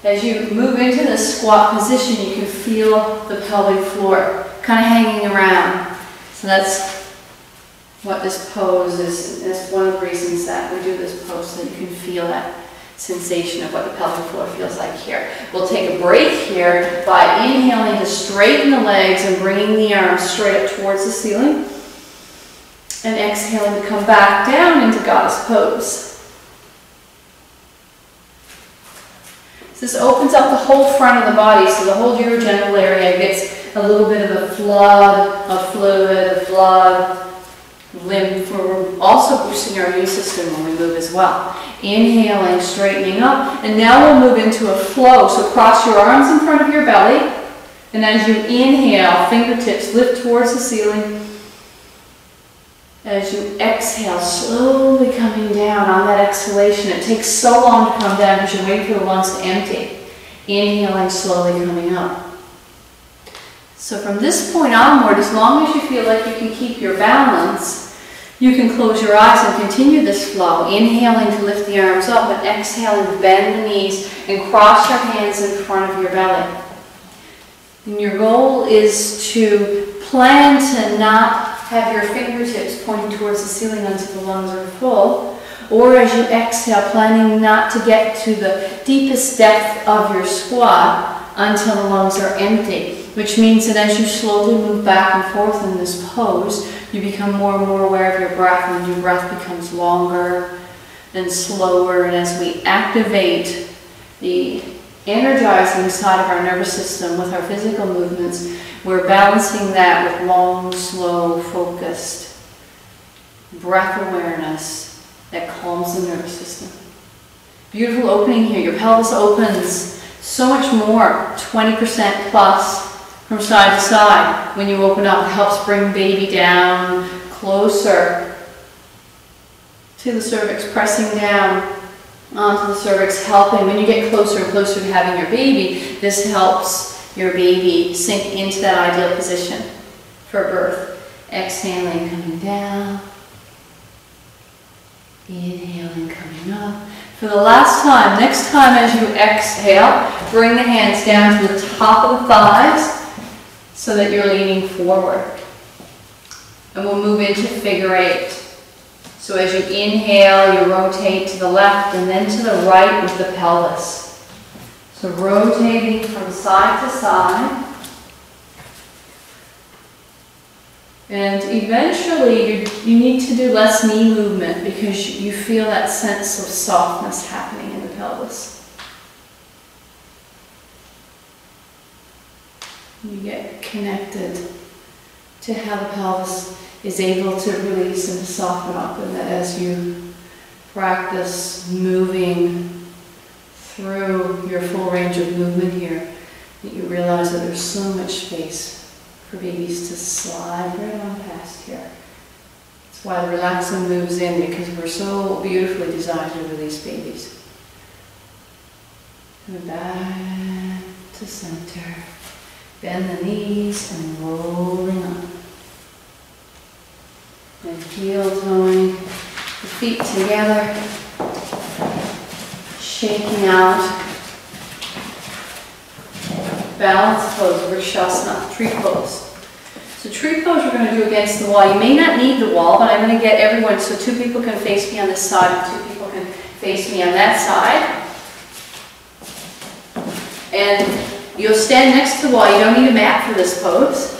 As you move into this squat position, you can feel the pelvic floor kind of hanging around. So that's what this pose is. That's one of the reasons that we do this pose, so that you can feel that sensation of what the pelvic floor feels like here. We'll take a break here by inhaling to straighten the legs and bringing the arms straight up towards the ceiling. And exhaling to come back down into goddess pose. So this opens up the whole front of the body, so the whole urogenital area gets a little bit of a flood of fluid, a flood of lymph. We're also boosting our immune system when we move as well. Inhaling, straightening up, and now we'll move into a flow. So cross your arms in front of your belly, and as you inhale, fingertips lift towards the ceiling. As you exhale, slowly coming down on that exhalation. It takes so long to come down because you're waiting for the lungs to empty. Inhaling, slowly coming up. So from this point onward, as long as you feel like you can keep your balance, you can close your eyes and continue this flow. Inhaling to lift the arms up and exhaling to bend the knees and cross your hands in front of your belly. And your goal is to plan to not have your fingertips pointing towards the ceiling until the lungs are full, or as you exhale, planning not to get to the deepest depth of your squat until the lungs are empty, which means that as you slowly move back and forth in this pose, you become more and more aware of your breath, and your breath becomes longer and slower. And as we activate the energizing the side of our nervous system with our physical movements. We're balancing that with long, slow, focused breath awareness that calms the nervous system. Beautiful opening here. Your pelvis opens so much more, 20% plus from side to side. When you open up, it helps bring baby down closer to the cervix, pressing down onto the cervix, helping. When you get closer and closer to having your baby, this helps your baby sink into that ideal position for birth. Exhaling, coming down. Inhaling, coming up. For the last time, next time as you exhale, bring the hands down to the top of the thighs so that you're leaning forward. And we'll move into figure 8. So as you inhale, you rotate to the left and then to the right with the pelvis. So rotating from side to side. And eventually you need to do less knee movement because you feel that sense of softness happening in the pelvis. You get connected to how the pelvis is able to release and to soften up, and that as you practice moving through your full range of movement here, that you realize that there's so much space for babies to slide right on past here. That's why the relaxin moves in, because we're so beautifully designed to release babies. Coming back to center. Bend the knees and rolling up. And heel toeing the feet together. Shaking out. Balance pose, Vrishasana, tree pose. So tree pose we're going to do against the wall. You may not need the wall, but I'm going to get everyone so 2 people can face me on this side and 2 people can face me on that side. And you'll stand next to the wall. You don't need a mat for this pose.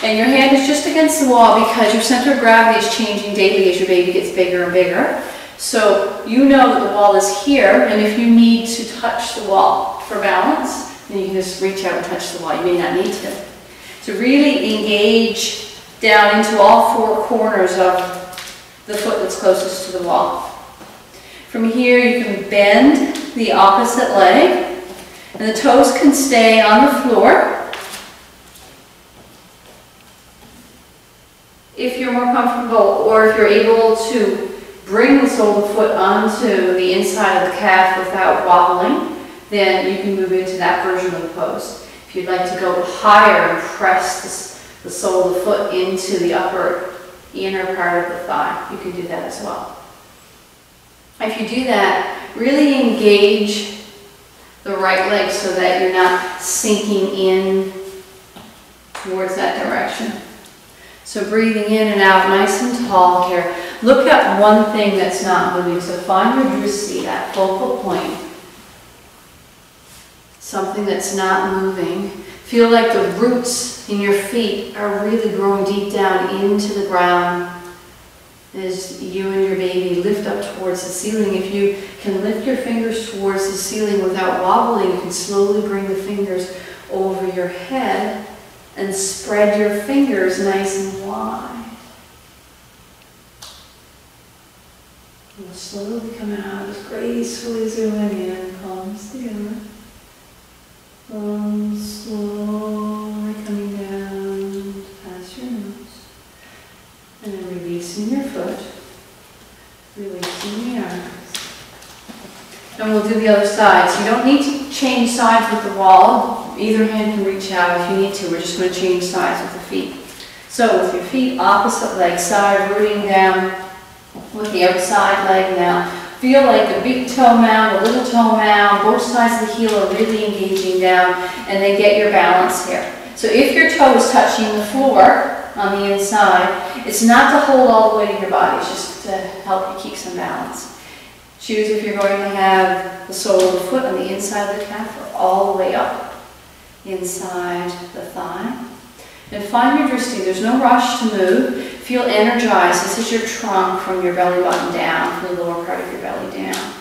And your hand is just against the wall because your center of gravity is changing daily as your baby gets bigger and bigger. So you know that the wall is here, and if you need to touch the wall for balance, then you can just reach out and touch the wall. You may not need to. So really engage down into all 4 corners of the foot that's closest to the wall. From here you can bend the opposite leg, and the toes can stay on the floor. If you're more comfortable, or if you're able to bring the sole of the foot onto the inside of the calf without wobbling, then you can move into that version of the pose. If you'd like to go higher and press the sole of the foot into the upper inner part of the thigh, you can do that as well. If you do that, really engage the right leg so that you're not sinking in towards that direction. So breathing in and out, nice and tall here. Look at one thing that's not moving. So find your drishti, that focal point. Something that's not moving. Feel like the roots in your feet are really growing deep down into the ground as you and your baby lift up towards the ceiling. If you can lift your fingers towards the ceiling without wobbling, you can slowly bring the fingers over your head and spread your fingers nice and wide. We'll slowly come out, just gracefully zooming in, palms together. Slowly coming down past your nose. And then releasing your foot, releasing the arms. And we'll do the other side. So you don't need to change sides with the wall. Either hand can reach out if you need to. We're just going to change sides with the feet. So with your feet, opposite leg side, rooting down with the outside leg now. Feel like the big toe mound, the little toe mound, both sides of the heel are really engaging down, and then get your balance here. So if your toe is touching the floor on the inside, it's not to hold all the way to your body, it's just to help you keep some balance. Choose if you're going to have the sole of the foot on the inside of the calf or all the way up inside the thigh. And find your drishti. There's no rush to move. Feel energized. This is your trunk from your belly button down, from the lower part of your belly down.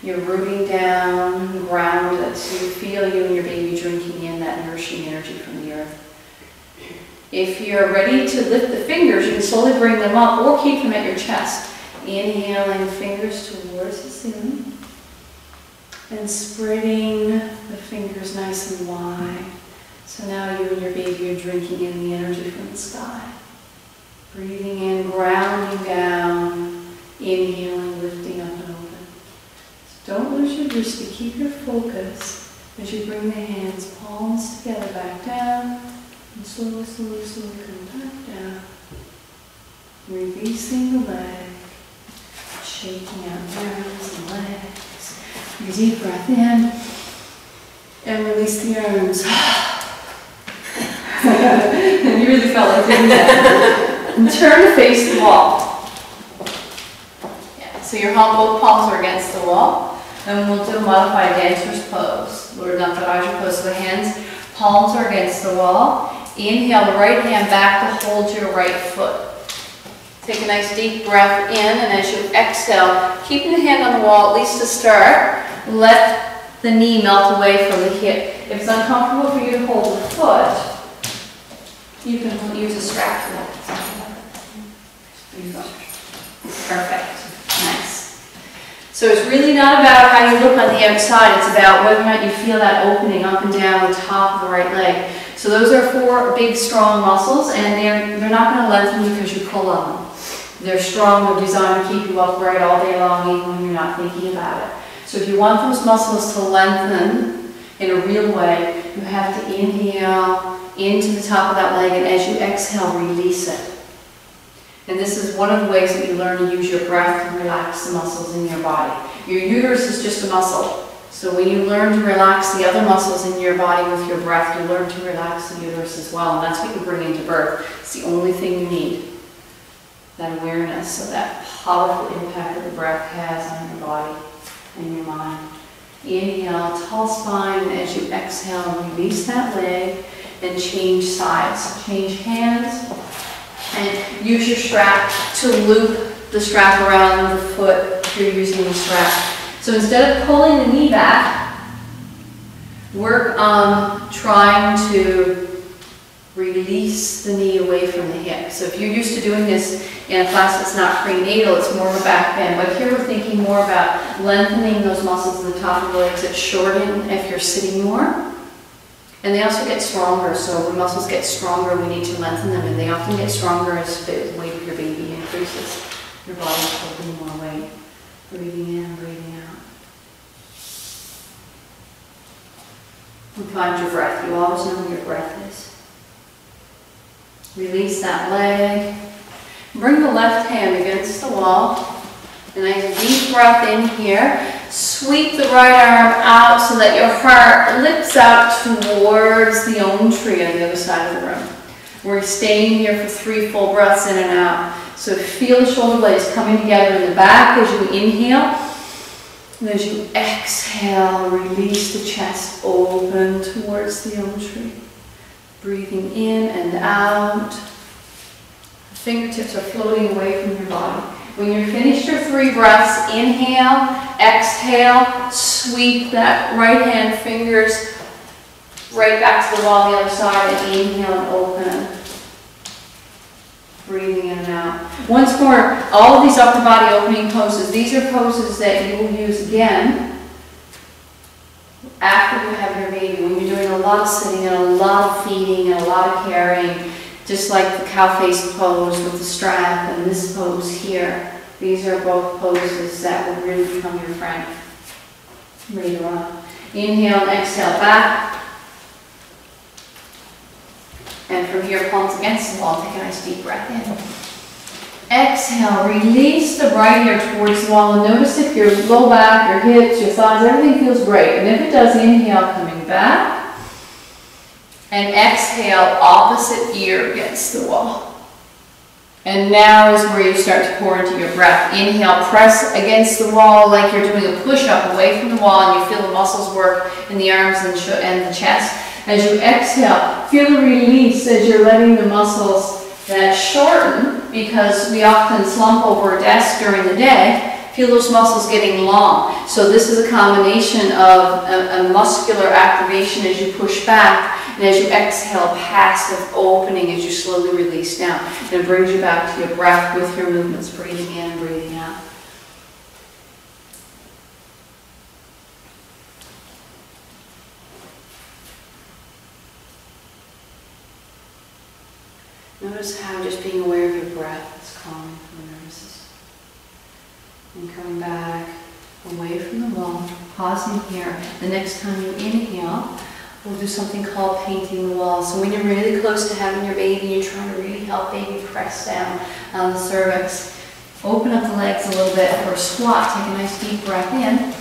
You're rooting down, grounded, so you feel you and your baby drinking in that nourishing energy from the earth. If you're ready to lift the fingers, you can slowly bring them up or keep them at your chest. Inhaling fingers towards the ceiling and spreading the fingers nice and wide. So now you and your baby are drinking in the energy from the sky. Breathing in, grounding down, inhaling, lifting up and open. So don't lose your dristy, keep your focus as you bring the hands, palms together, back down, and slowly, slowly, slowly come back down. Releasing the leg, shaking out the arms and legs. Take a deep breath in, and release the arms. And you really felt like doing that. And turn to face the wall. Yeah, so your both palms are against the wall. And we'll do a modified dancer's pose. Lord Nataraja pose. So the hands, palms are against the wall. Inhale the right hand back to hold your right foot. Take a nice deep breath in, and as you exhale, keeping the hand on the wall, at least to start, let the knee melt away from the hip. If it's uncomfortable for you to hold the foot, you can use a strap for that. Perfect. Nice. So it's really not about how you look on the outside, it's about whether or not you feel that opening up and down the top of the right leg. So those are 4 big, strong muscles, and they're not going to lengthen because you pull on them. They're strong, they're designed to keep you upright all day long, even when you're not thinking about it. So if you want those muscles to lengthen in a real way, you have to inhale into the top of that leg, and as you exhale, release it. And this is one of the ways that you learn to use your breath to relax the muscles in your body. Your uterus is just a muscle. So when you learn to relax the other muscles in your body with your breath, you learn to relax the uterus as well. And that's what you bring into birth. It's the only thing you need. That awareness, so that powerful impact that the breath has on your body and your mind. Inhale, tall spine, and as you exhale, release that leg and change sides. Change hands and use your strap to loop the strap around the foot if you're using the strap. So instead of pulling the knee back, work on trying to release the knee away from the hip. So if you're used to doing this in a class that's not prenatal, it's more of a back bend. But here we're thinking more about lengthening those muscles in the top of the legs that shorten if you're sitting more. And they also get stronger. So when muscles get stronger, we need to lengthen them. And they often get stronger as the weight of your baby increases. Your body's holding more weight. Breathing in, breathing out. And find your breath. You always know where your breath is. Release that leg. Bring the left hand against the wall. And I have a deep breath in here. Sweep the right arm out so that your heart lifts out towards the Om tree on the other side of the room. We're staying here for 3 full breaths in and out. So feel the shoulder blades coming together in the back as you inhale. And as you exhale, release the chest open towards the Om tree. Breathing in and out. The fingertips are floating away from your body. When you're finished your 3 breaths, inhale, exhale, sweep that right hand fingers right back to the wall on the other side, and inhale and open. Breathing in and out. Once more, all of these upper body opening poses, these are poses that you will use again after you have your baby, when you're doing a lot of sitting and a lot of feeding and a lot of carrying, just like the cow face pose with the strap and this pose here. These are both poses that will really become your friend later on. Inhale and exhale back. And from here, palms against the wall, take a nice deep breath in. Exhale, release the right ear towards the wall, and notice if your low back, your hips, your thighs, everything feels great. And if it does, inhale, coming back. And exhale, opposite ear against the wall. And now is where you start to pour into your breath. Inhale, press against the wall like you're doing a push-up away from the wall, and you feel the muscles work in the arms and the chest. As you exhale, feel the release as you're letting the muscles that shorten, because we often slump over a desk during the day. Feel those muscles getting long. So this is a combination of a muscular activation as you push back, and as you exhale, passive opening as you slowly release down. And it brings you back to your breath with your movements, breathing in and breathing out. Notice how just being aware of your breath is calming the nervous system. And coming back away from the wall, pausing here. The next time you inhale, we'll do something called painting the wall. So when you're really close to having your baby, you're trying to really help baby press down on the cervix. Open up the legs a little bit for a squat. Take a nice deep breath in.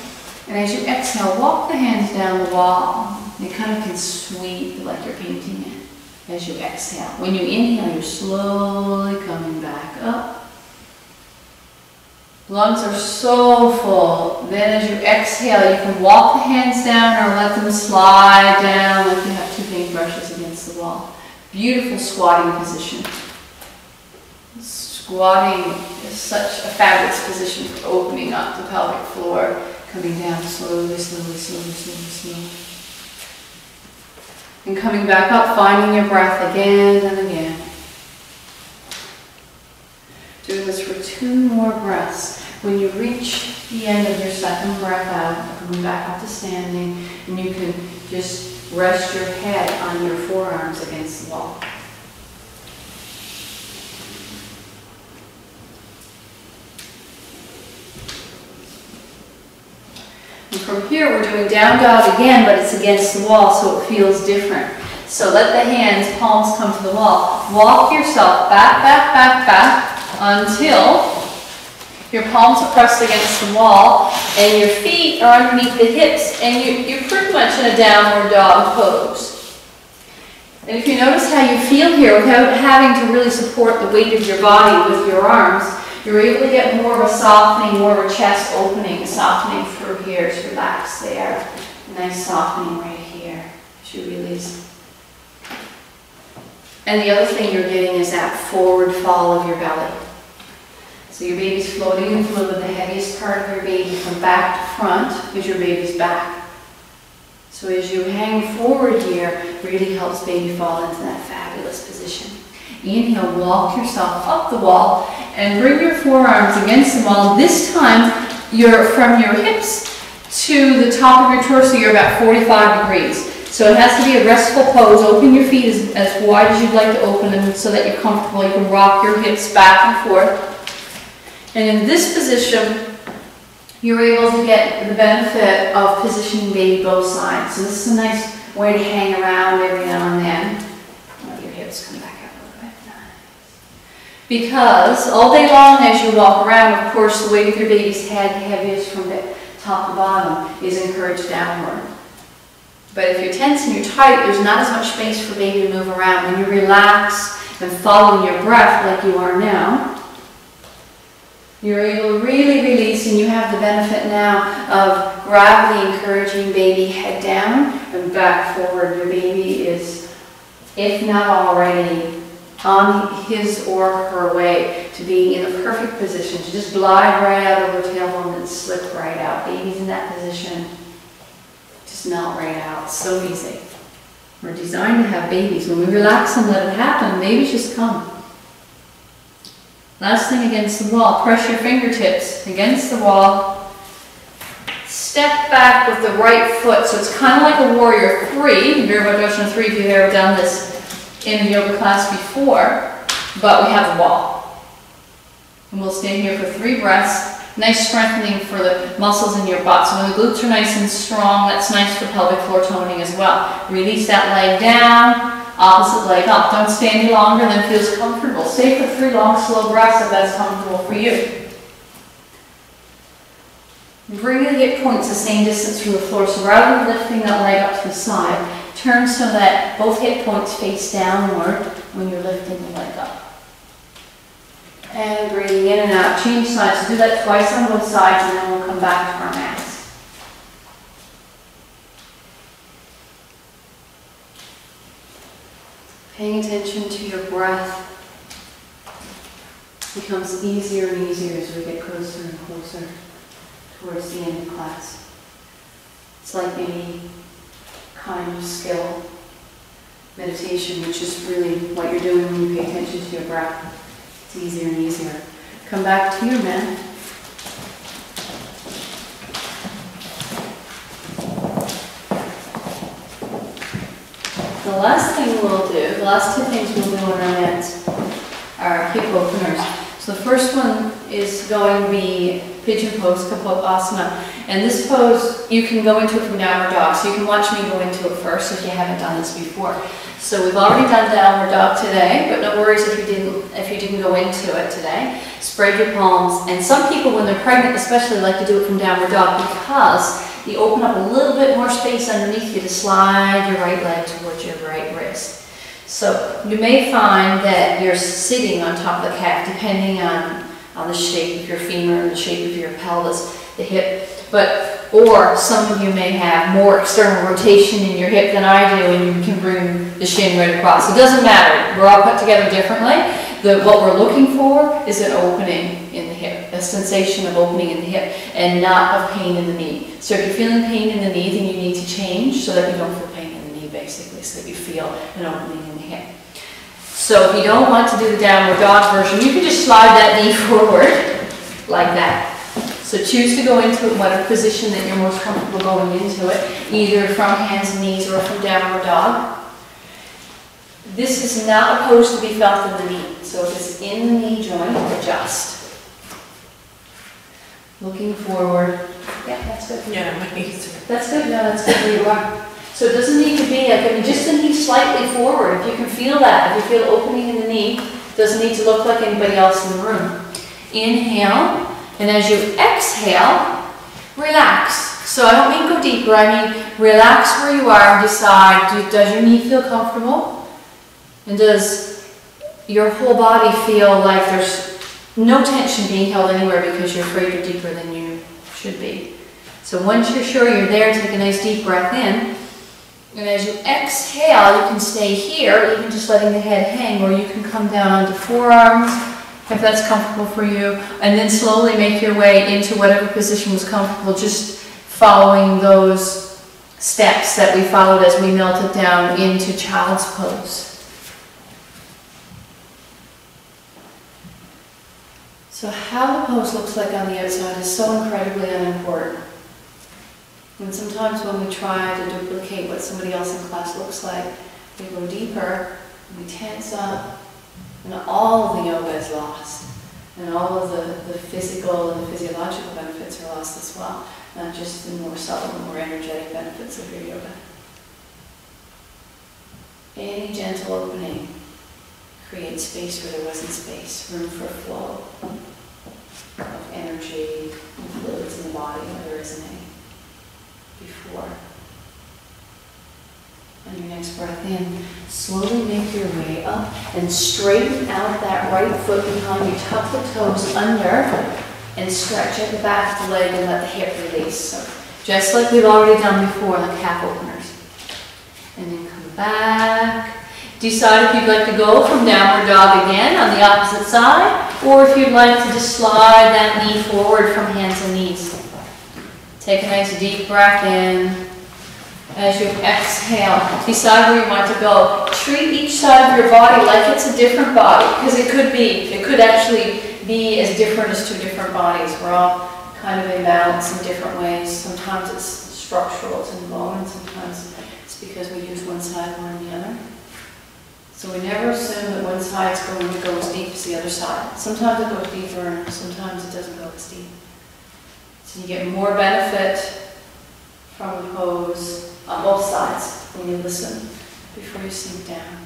And as you exhale, walk the hands down the wall. You kind of can sweep like you're painting it as you exhale. When you inhale, you're slowly coming back up. Lungs are so full. Then as you exhale, you can walk the hands down or let them slide down like you have two paintbrushes against the wall. Beautiful squatting position. Squatting is such a fabulous position for opening up the pelvic floor, coming down slowly, slowly, slowly, slowly, slowly. And coming back up, finding your breath again and again. Doing this for 2 more breaths. When you reach the end of your second breath out, coming back up to standing, and you can just rest your head on your forearms against the wall. And from here, we're doing down dog again, but it's against the wall, so it feels different. So let the hands, palms come to the wall. Walk yourself back, back, back, back, until your palms are pressed against the wall, and your feet are underneath the hips, and you're pretty much in a downward dog pose. And if you notice how you feel here, without having to really support the weight of your body with your arms, you're able to get more of a softening, more of a chest opening, softening through here to relax there. Nice softening right here as you release. And the other thing you're getting is that forward fall of your belly. So your baby's floating in fluid. The heaviest part of your baby from back to front is your baby's back. So as you hang forward here, it really helps baby fall into that fabulous position. Inhale, walk yourself up the wall and bring your forearms against the wall. This time, you're from your hips to the top of your torso, you're about 45 degrees. So it has to be a restful pose. Open your feet as wide as you'd like to open them so that you're comfortable. You can rock your hips back and forth. And in this position, you're able to get the benefit of positioning baby both sides. So this is a nice way to hang around every now and then. Let your hips come back up a little bit. Because all day long as you walk around, of course, the weight of your baby's head, heaviest from the top to bottom, is encouraged downward. But if you're tense and you're tight, there's not as much space for baby to move around. When you relax and follow your breath like you are now, you're able to really release, and you have the benefit now of gravity encouraging baby head down and back forward. Your baby is, if not already, on his or her way to being in a perfect position to just glide right out over tailbone and slip right out. Baby's in that position. Just melt right out. So easy. We're designed to have babies. When we relax and let it happen, babies just come. Last thing, against the wall. Press your fingertips against the wall. Step back with the right foot. So it's kind of like a warrior 3, Virabhadrasana 3 if you've ever done this in a yoga class before, but we have a wall. And we'll stay here for 3 breaths. Nice strengthening for the muscles in your butt. So when the glutes are nice and strong, that's nice for pelvic floor toning as well. Release that leg down, opposite leg up. Don't stay any longer than feels comfortable. Stay for 3 long, slow breaths if that's comfortable for you. Bring the hip points the same distance from the floor. So rather than lifting that leg up to the side, turn so that both hip points face downward when you're lifting the leg up. And breathing in and out. Change sides. Do that twice on both sides, and then we'll come back to our mats. Paying attention to your breath. becomes easier and easier as we get closer and closer towards the end of class. It's like any kind of skill, meditation, which is really what you're doing when you pay attention to your breath. It's easier and easier. Come back to your mat. The last thing we'll do, the last two things we'll do on our mats are hip openers. So the first one is going to be pigeon pose, Kapotasana. And this pose, you can go into it from downward dog. So you can watch me go into it first if you haven't done this before. So we've already done downward dog today, but no worries if you didn't go into it today. Spread your palms. And some people, when they're pregnant especially, like to do it from downward dog because you open up a little bit more space underneath you to slide your right leg towards your right wrist. So you may find that you're sitting on top of the calf, depending on the shape of your femur and the shape of your pelvis, the hip. Or some of you may have more external rotation in your hip than I do, and you can bring the shin right across. It doesn't matter. We're all put together differently. What we're looking for is an opening in the hip, a sensation of opening in the hip, and not of pain in the knee. So if you're feeling pain in the knee, then you need to change so that you don't feel pain in the knee, basically, so that you feel an opening in the hip. So if you don't want to do the downward dog version, you can just slide that knee forward like that. So choose to go into it in whatever position that you're most comfortable going into it, either from hands and knees or from downward dog. This is not a pose to be felt in the knee. So if it's in the knee joint, adjust. Looking forward. Yeah, that's good. Yeah, my knees. That's good. No, that's good where you are. So it doesn't need to be like, just the knee slightly forward. If you can feel that, if you feel opening in the knee, it doesn't need to look like anybody else in the room. Inhale. And as you exhale, relax. So I don't mean go deeper, I mean relax where you are and decide, does your knee feel comfortable? And does your whole body feel like there's no tension being held anywhere because you're afraid you're deeper than you should be? So once you're sure you're there, take a nice deep breath in. And as you exhale, you can stay here, even just letting the head hang, or you can come down onto forearms, if that's comfortable for you, and then slowly make your way into whatever position was comfortable, just following those steps that we followed as we melted down into child's pose. So how the pose looks like on the outside is so incredibly unimportant. And sometimes when we try to duplicate what somebody else in class looks like, we go deeper, we tense up, and all of the yoga is lost. And all of the physical and the physiological benefits are lost as well, not just the more subtle and more energetic benefits of your yoga. Any gentle opening creates space where there wasn't space, room for flow of energy and fluids in the body where there isn't any before. On your next breath in, slowly make your way up and straighten out that right foot behind you. Tuck the toes under and stretch at the back of the leg and let the hip release. So just like we've already done before, like calf openers. And then come back. Decide if you'd like to go from downward dog again on the opposite side, or if you'd like to just slide that knee forward from hands and knees. Take a nice deep breath in. As you exhale, decide where you want to go. Treat each side of your body like it's a different body, because it could actually be as different as two different bodies. We're all kind of in balance in different ways. Sometimes it's structural, it's in the bone, and sometimes it's because we use one side more than the other. So we never assume that one side's going to go as deep as the other side. Sometimes it goes deeper, and sometimes it doesn't go as deep. So you get more benefit from the pose on both sides when you listen before you sink down.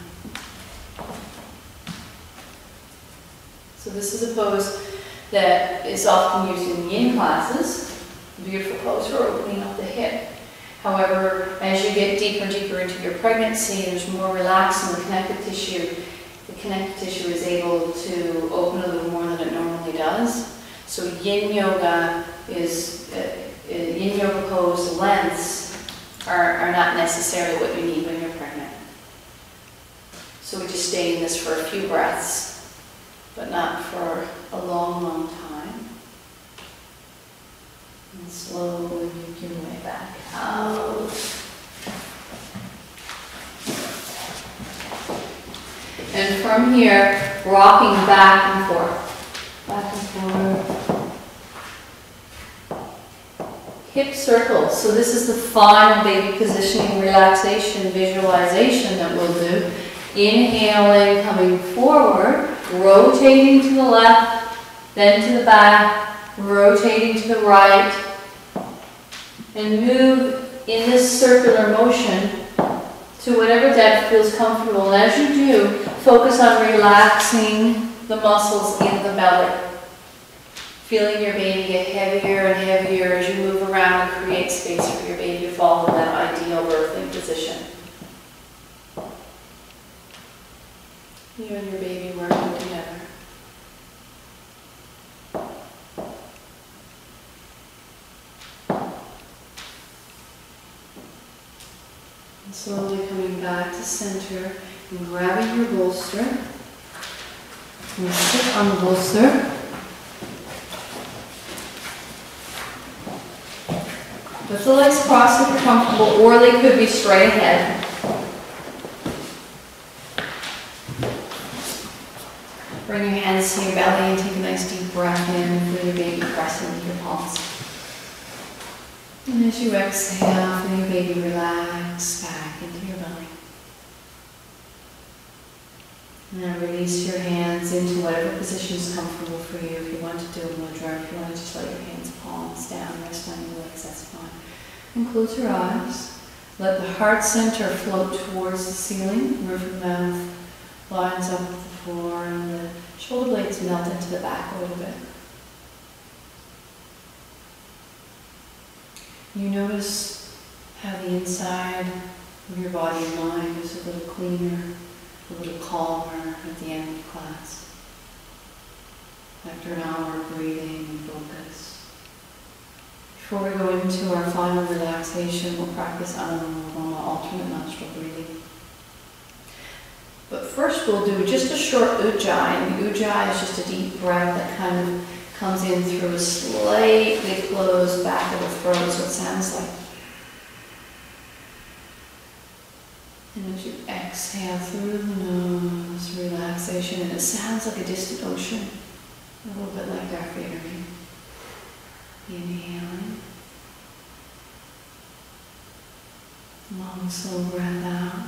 So this is a pose that is often used in yin classes. A beautiful pose for opening up the hip. However, as you get deeper and deeper into your pregnancy, there's more relax in the connective tissue. The connective tissue is able to open a little more than it normally does. So yin yoga pose lengths are not necessarily what you need when you're pregnant. So we just stay in this for a few breaths. but not for a long, long time. And slowly make your way back out. And from here, rocking back and forth. Back and forth. Hip circles. So this is the final baby positioning, relaxation, visualization that we'll do. Inhaling, coming forward, rotating to the left, then to the back, rotating to the right, and move in this circular motion to whatever depth feels comfortable. And as you do, focus on relaxing the muscles in the belly. Feeling your baby get heavier and heavier as you move around and create space for your baby to fall in that ideal birthing position. You and your baby working together. And slowly coming back to center and grabbing your bolster. You sit on the bolster. With the legs crossed if you're comfortable, or they could be straight ahead. Bring your hands to your belly and take a nice deep breath in and feel your baby press into your palms. And as you exhale, feel your baby relax back into your belly. Now release your hands into whatever position is comfortable for you. If you want to do a mudra, if you want to just let your hands palms down, rest on your legs, that's fine. And close your eyes. Let the heart center float towards the ceiling. Roof of mouth lines up with the floor, and the shoulder blades melt into the back a little bit. You notice how the inside of your body and mind is a little cleaner, a little calmer at the end of class. After an hour of breathing and focus. Before we go into our final relaxation, we'll practice Anuloma, alternate nostril breathing. But first we'll do just a short ujjayi, and the ujjayi is just a deep breath that kind of comes in through a slightly closed back of the throat, so it sounds like. And as you exhale through the nose, relaxation, and it sounds like a distant ocean, a little bit like Darth Vader. Inhaling. Long, slow breath out.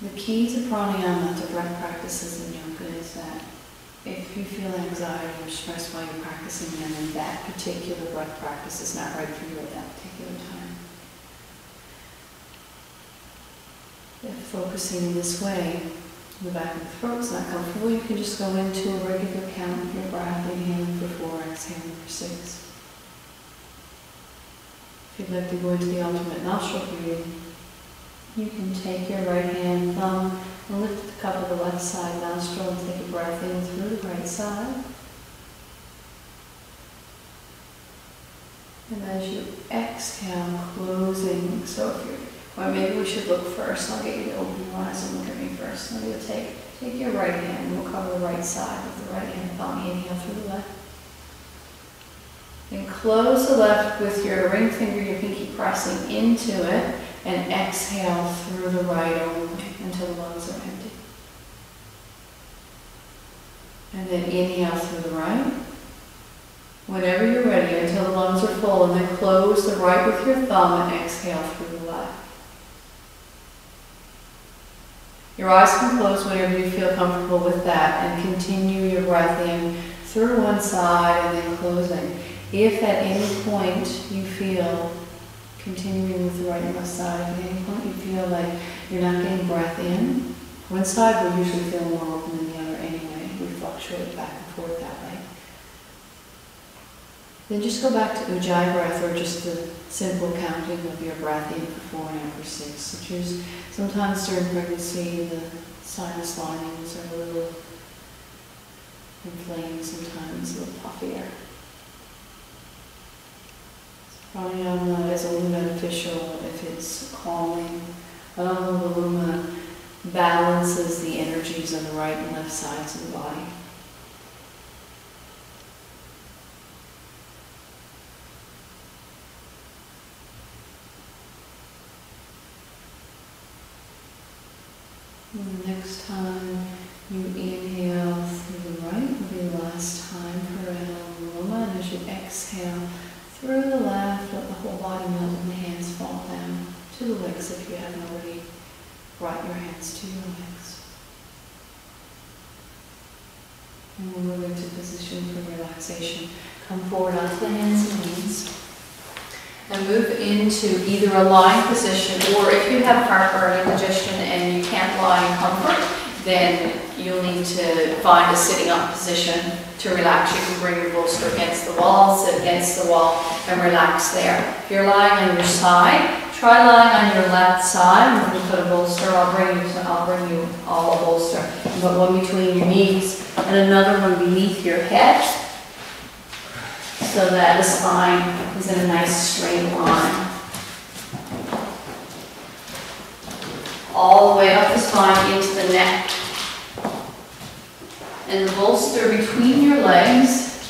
The key to pranayama, to breath practices in yoga, is that if you feel anxiety or stress while you're practicing them, then that particular breath practice is not right for you at that particular time. If focusing in this way, the back of the throat is not comfortable, you can just go into a regular count of your breath, inhaling for 4, exhaling for 6. If you'd like to go into the alternate nostril breathing, you can take your right hand, thumb, and lift the cup of the left side nostril and take a breath in through the right side. And as you exhale, closing. So if you're, or maybe we should look first. I'll get you to open your eyes and look at me first. Maybe you'll take your right hand, and we'll cover the right side with the right hand thumb. Inhale through the left. Then close the left with your ring finger, your pinky pressing into it, and exhale through the right only until the lungs are empty. And then inhale through the right. Whenever you're ready, until the lungs are full, and then close the right with your thumb and exhale through the left. Your eyes can close whenever you feel comfortable with that, and continue your breath in through one side and then closing. If at any point you feel, continuing with the right and left side, if at any point you feel like you're not getting breath in, one side will usually feel more open than the other anyway. We fluctuate back and forth that way. Then just go back to ujjayi breath, or just the simple counting of your breath in for 4 and out for 6. So choose, sometimes during pregnancy the sinus linings are a little inflamed, sometimes a little puffier. Pranayama is only beneficial if it's calming. Anuloma balances the energies on the right and left sides of the body. And the next time you inhale through the right will be the last time for Anuloma. And as you exhale through the left, let the whole body melt and the hands fall down to the legs if you haven't already brought your hands to your legs. And we'll move into position for relaxation. Come forward onto the hands and knees. And move into either a lying position, or if you have heartburn or indigestion and you can't lie in comfort, then you'll need to find a sitting up position to relax. You can bring your bolster against the wall, sit against the wall, and relax there. If you're lying on your side, try lying on your left side. When you put a bolster, I'll bring you all a bolster. Put one between your knees and another one beneath your head, so that the spine is in a nice straight line. All the way up the spine into the neck. And the bolster between your legs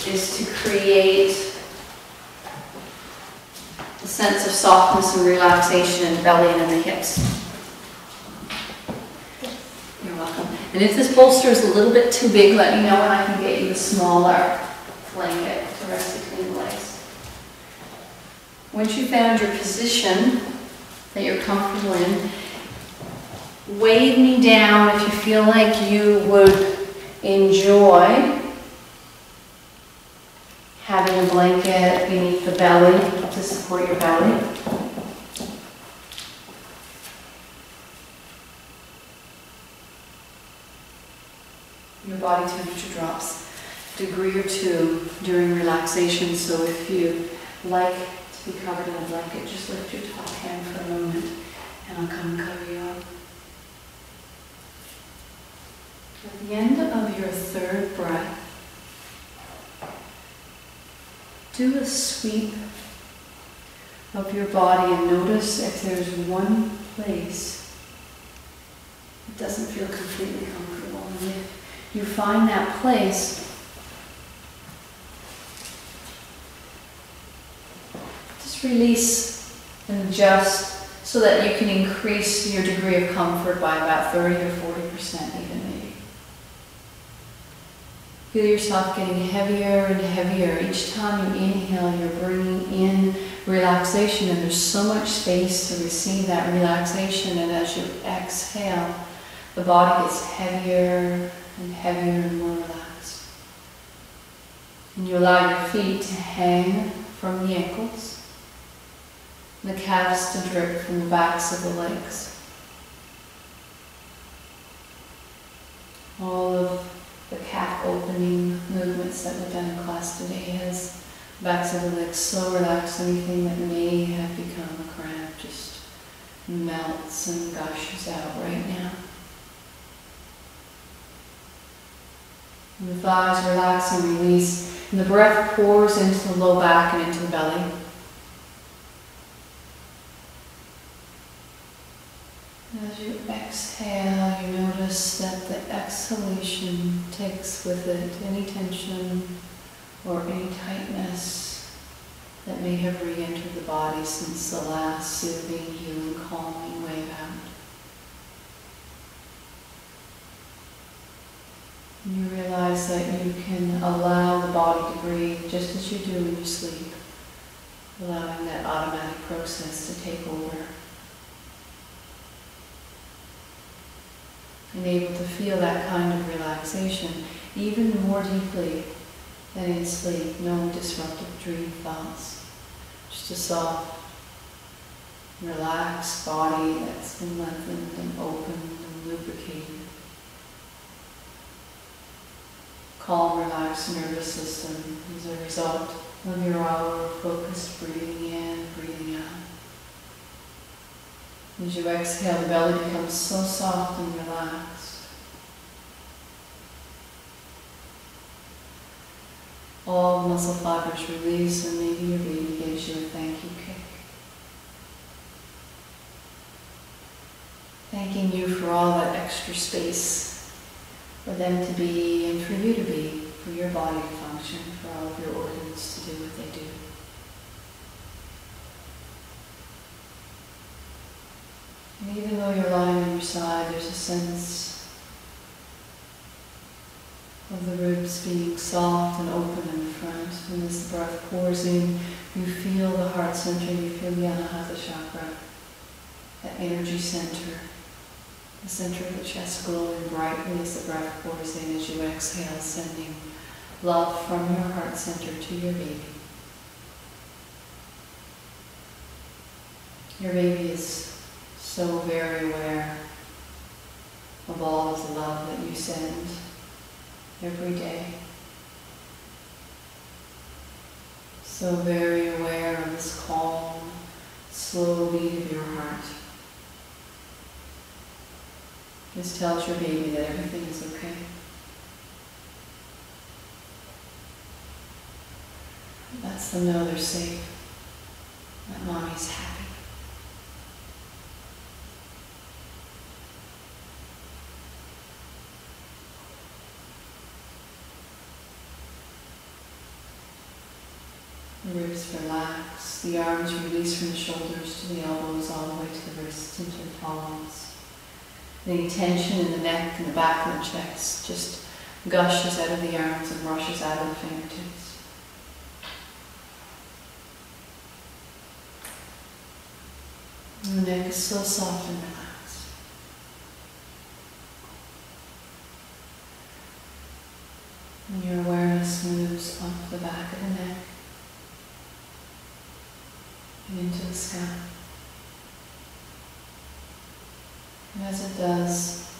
is to create a sense of softness and relaxation in the belly and in the hips. You're welcome. And if this bolster is a little bit too big, let me know and I can get you a smaller blanket to rest between the legs. Once you've found your position that you're comfortable in, wave me down if you feel like you would enjoy having a blanket beneath the belly to support your belly. Your body temperature drops a degree or two during relaxation, so if you like to be covered in a blanket, just lift your top hand for a moment and I'll come and cover you up. At the end of your third breath, do a sweep of your body and notice if there's one place that doesn't feel completely comfortable. And if you find that place, just release and adjust so that you can increase your degree of comfort by about 30 or 40% even maybe. Feel yourself getting heavier and heavier. Each time you inhale, you're bringing in relaxation, and there's so much space to receive that relaxation. And as you exhale, the body gets heavier and heavier and more relaxed. And you allow your feet to hang from the ankles, the calves to drip from the backs of the legs. All of the calf opening movements that we've done in class today as backs of the legs so relaxed, anything that may have become a cramp just melts and gushes out right now. And the thighs relax and release, and the breath pours into the low back and into the belly. As you exhale, you notice that the exhalation takes with it any tension or any tightness that may have re-entered the body since the last soothing, healing, calming wave out. And you realize that you can allow the body to breathe just as you do when you sleep, allowing that automatic process to take over. And able to feel that kind of relaxation even more deeply than in sleep. No disruptive dream thoughts. Just a soft, relaxed body that's been lengthened and opened and lubricated. Calm, relaxed nervous system as a result of your hour of focused breathing in, breathing out. As you exhale, the belly becomes so soft and relaxed. All muscle fibers release, and maybe your baby gives you a thank you kick. Thanking you for all that extra space for them to be and for you to be, for your body to function, for all of your organs to do what they do. And even though you're lying on your side, there's a sense of the ribs being soft and open in the front. And as the breath pours in, you feel the heart center, you feel the Anahata chakra, that energy center, the center of the chest glowing brightly as the breath pours in, as you exhale, sending love from your heart center to your baby. Your baby is so very aware of all of the love that you send every day. So very aware of this calm, slow beat of your heart. Just tells your baby that everything is okay. Lets them know they're safe, that mommy's happy. The ribs relax, the arms release from the shoulders to the elbows, all the way to the wrists and to the palms. Any tension in the neck and the back of the chest just gushes out of the arms and rushes out of the fingertips. And the neck is so soft and relaxed. And your awareness moves up the back of the neck, into the sky. And as it does,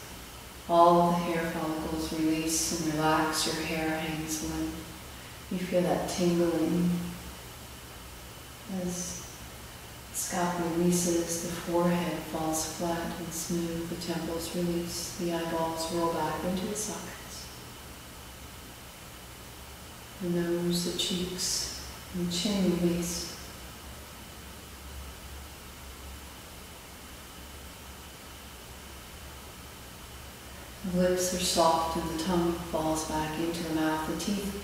all of the hair follicles release and relax, your hair hangs limp. You feel that tingling as the scalp releases, the forehead falls flat and smooth, the temples release, the eyeballs roll back into the sockets. The nose, the cheeks, and the chin release. The lips are soft and the tongue falls back into the mouth. The teeth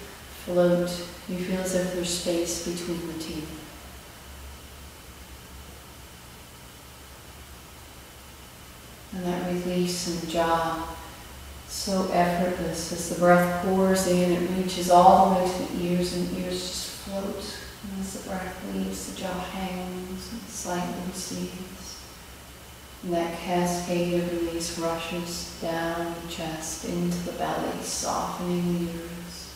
float. You feel as if there's space between the teeth. And that release in the jaw, so effortless as the breath pours in, it reaches all the way to the ears, and the ears just float. And as the breath leaves, the jaw hangs and slightly recedes. And that cascade of release rushes down the chest, into the belly, softening the uterus,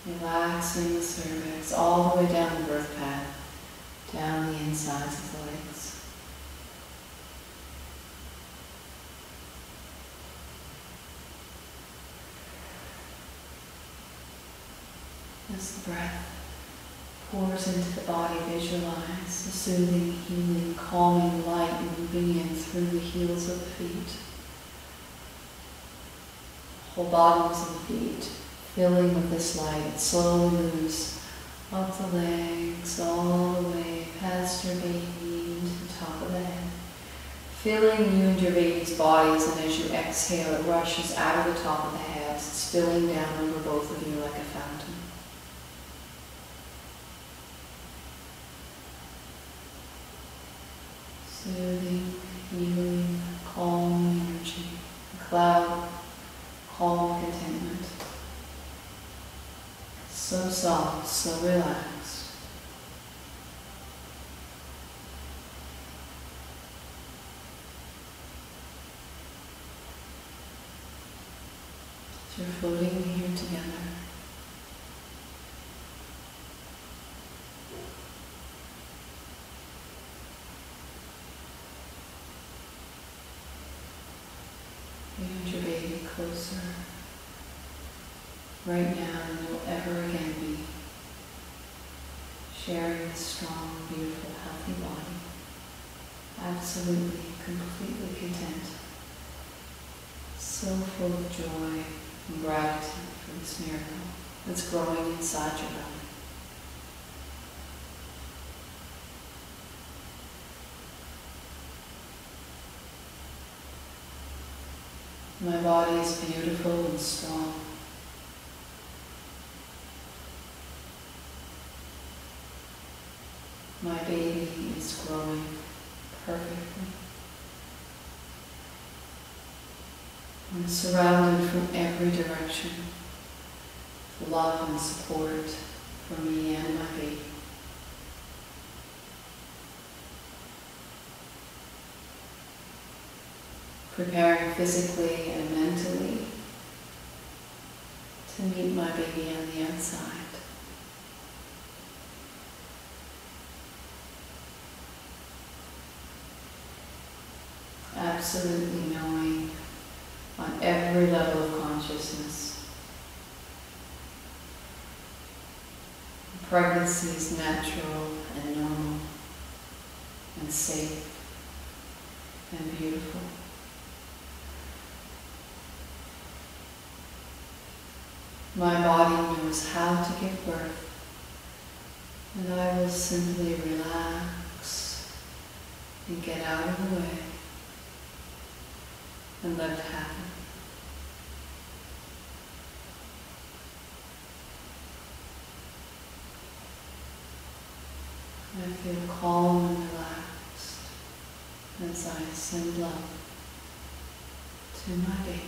relaxing the cervix, all the way down the birth path, down the insides of the legs. As the breath pours into the body, visualize the soothing, healing, calming light moving in through the heels of the feet, whole bottoms of the feet, filling with this light. It slowly moves up the legs, all the way past your baby into the top of the head, filling you and your baby's bodies, and as you exhale, it rushes out of the top of the head, spilling down over both of you like a fountain. Soothing, healing, calm energy, a cloud, calm contentment. So soft, so relaxed. So you're floating here together. You and your baby closer right now than you'll ever again be, sharing this strong, beautiful, healthy body, absolutely, completely content, so full of joy and gratitude for this miracle that's growing inside your belly. My body is beautiful and strong. My baby is growing perfectly, I'm surrounded from every direction. Love and support for me and my baby. Preparing physically and mentally to meet my baby on the outside. Absolutely knowing on every level of consciousness, pregnancy is natural and normal and safe and beautiful. My body knows how to give birth, and I will simply relax and get out of the way and let it happen. I feel calm and relaxed as I send love to my baby.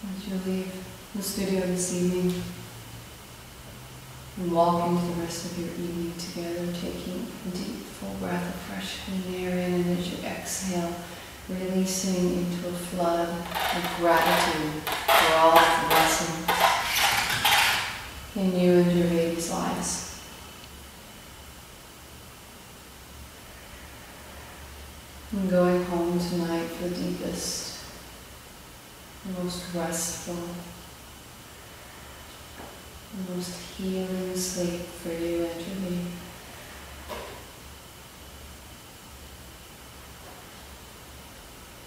As you leave the studio this evening and walk into the rest of your evening together, taking a deep, full breath of fresh, clean air in, and as you exhale, releasing into a flood of gratitude for all of the blessings in you and your baby's lives. I'm going home tonight for the deepest, the most restful, the most healing sleep for you and your baby.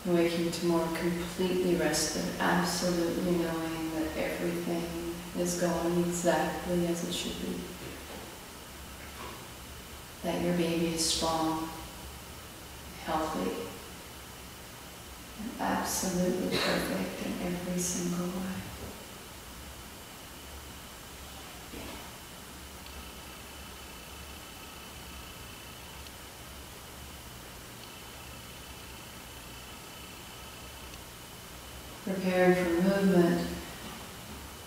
Waking to more completely rested, absolutely knowing that everything is going exactly as it should be. That your baby is strong, healthy, and absolutely perfect in every single way. Preparing for movement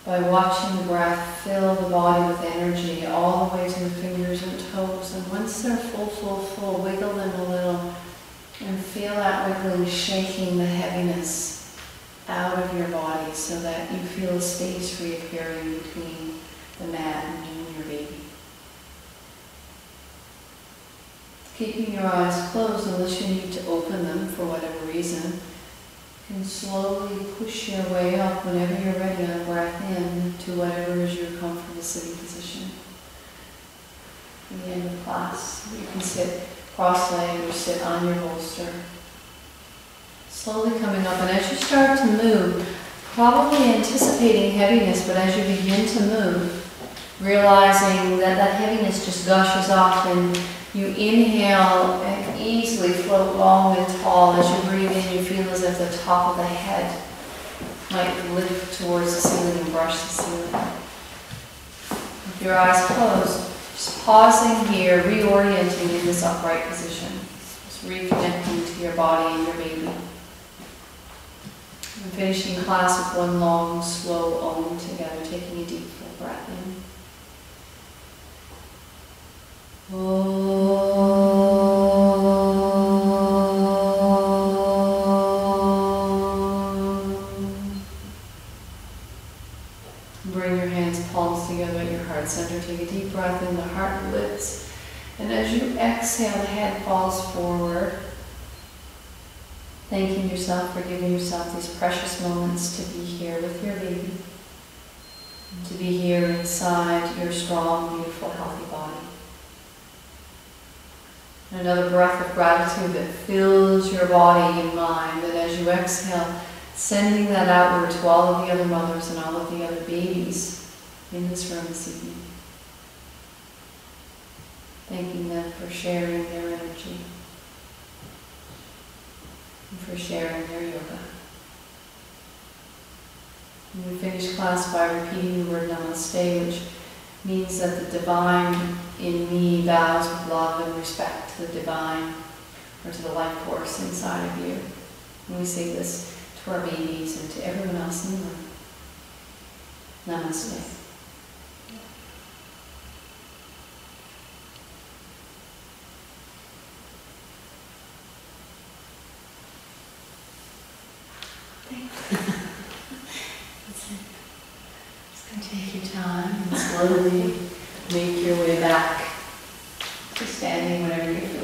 by watching the breath fill the body with energy all the way to the fingers and toes. And once they're full, wiggle them a little and feel that wiggling shaking the heaviness out of your body so that you feel a space reappearing between the mat and you and your baby. Keeping your eyes closed unless you need to open them for whatever reason. You can slowly push your way up whenever you're ready on a breath in to whatever is your comfortable sitting position. At the end of class, you can sit cross-legged or sit on your bolster. Slowly coming up, and as you start to move, probably anticipating heaviness, but as you begin to move, realizing that that heaviness just gushes off and you inhale and easily float long and tall. As you breathe in, you feel as if the top of the head might lift towards the ceiling and brush the ceiling. With your eyes closed, just pausing here, reorienting in this upright position. Just reconnecting to your body and your baby. And finishing class with one long, slow Om together, taking a deep, full breath in. Bring your hands, palms together at your heart center. Take a deep breath in, the heart lifts. And as you exhale, the head falls forward. Thanking yourself for giving yourself these precious moments to be here with your baby. And to be here inside your strong, beautiful, healthy body. And another breath of gratitude that fills your body and mind, and as you exhale, sending that outward to all of the other mothers and all of the other babies in this room this evening. Thanking them for sharing their energy and for sharing their yoga. And we finish class by repeating the word namaste, which means that the divine in me bows with love and respect to the divine or to the life force inside of you. And we say this to our babies and to everyone else in the room. Namaste. That's it. Just going to take your time and slowly make your way back to standing whenever you feel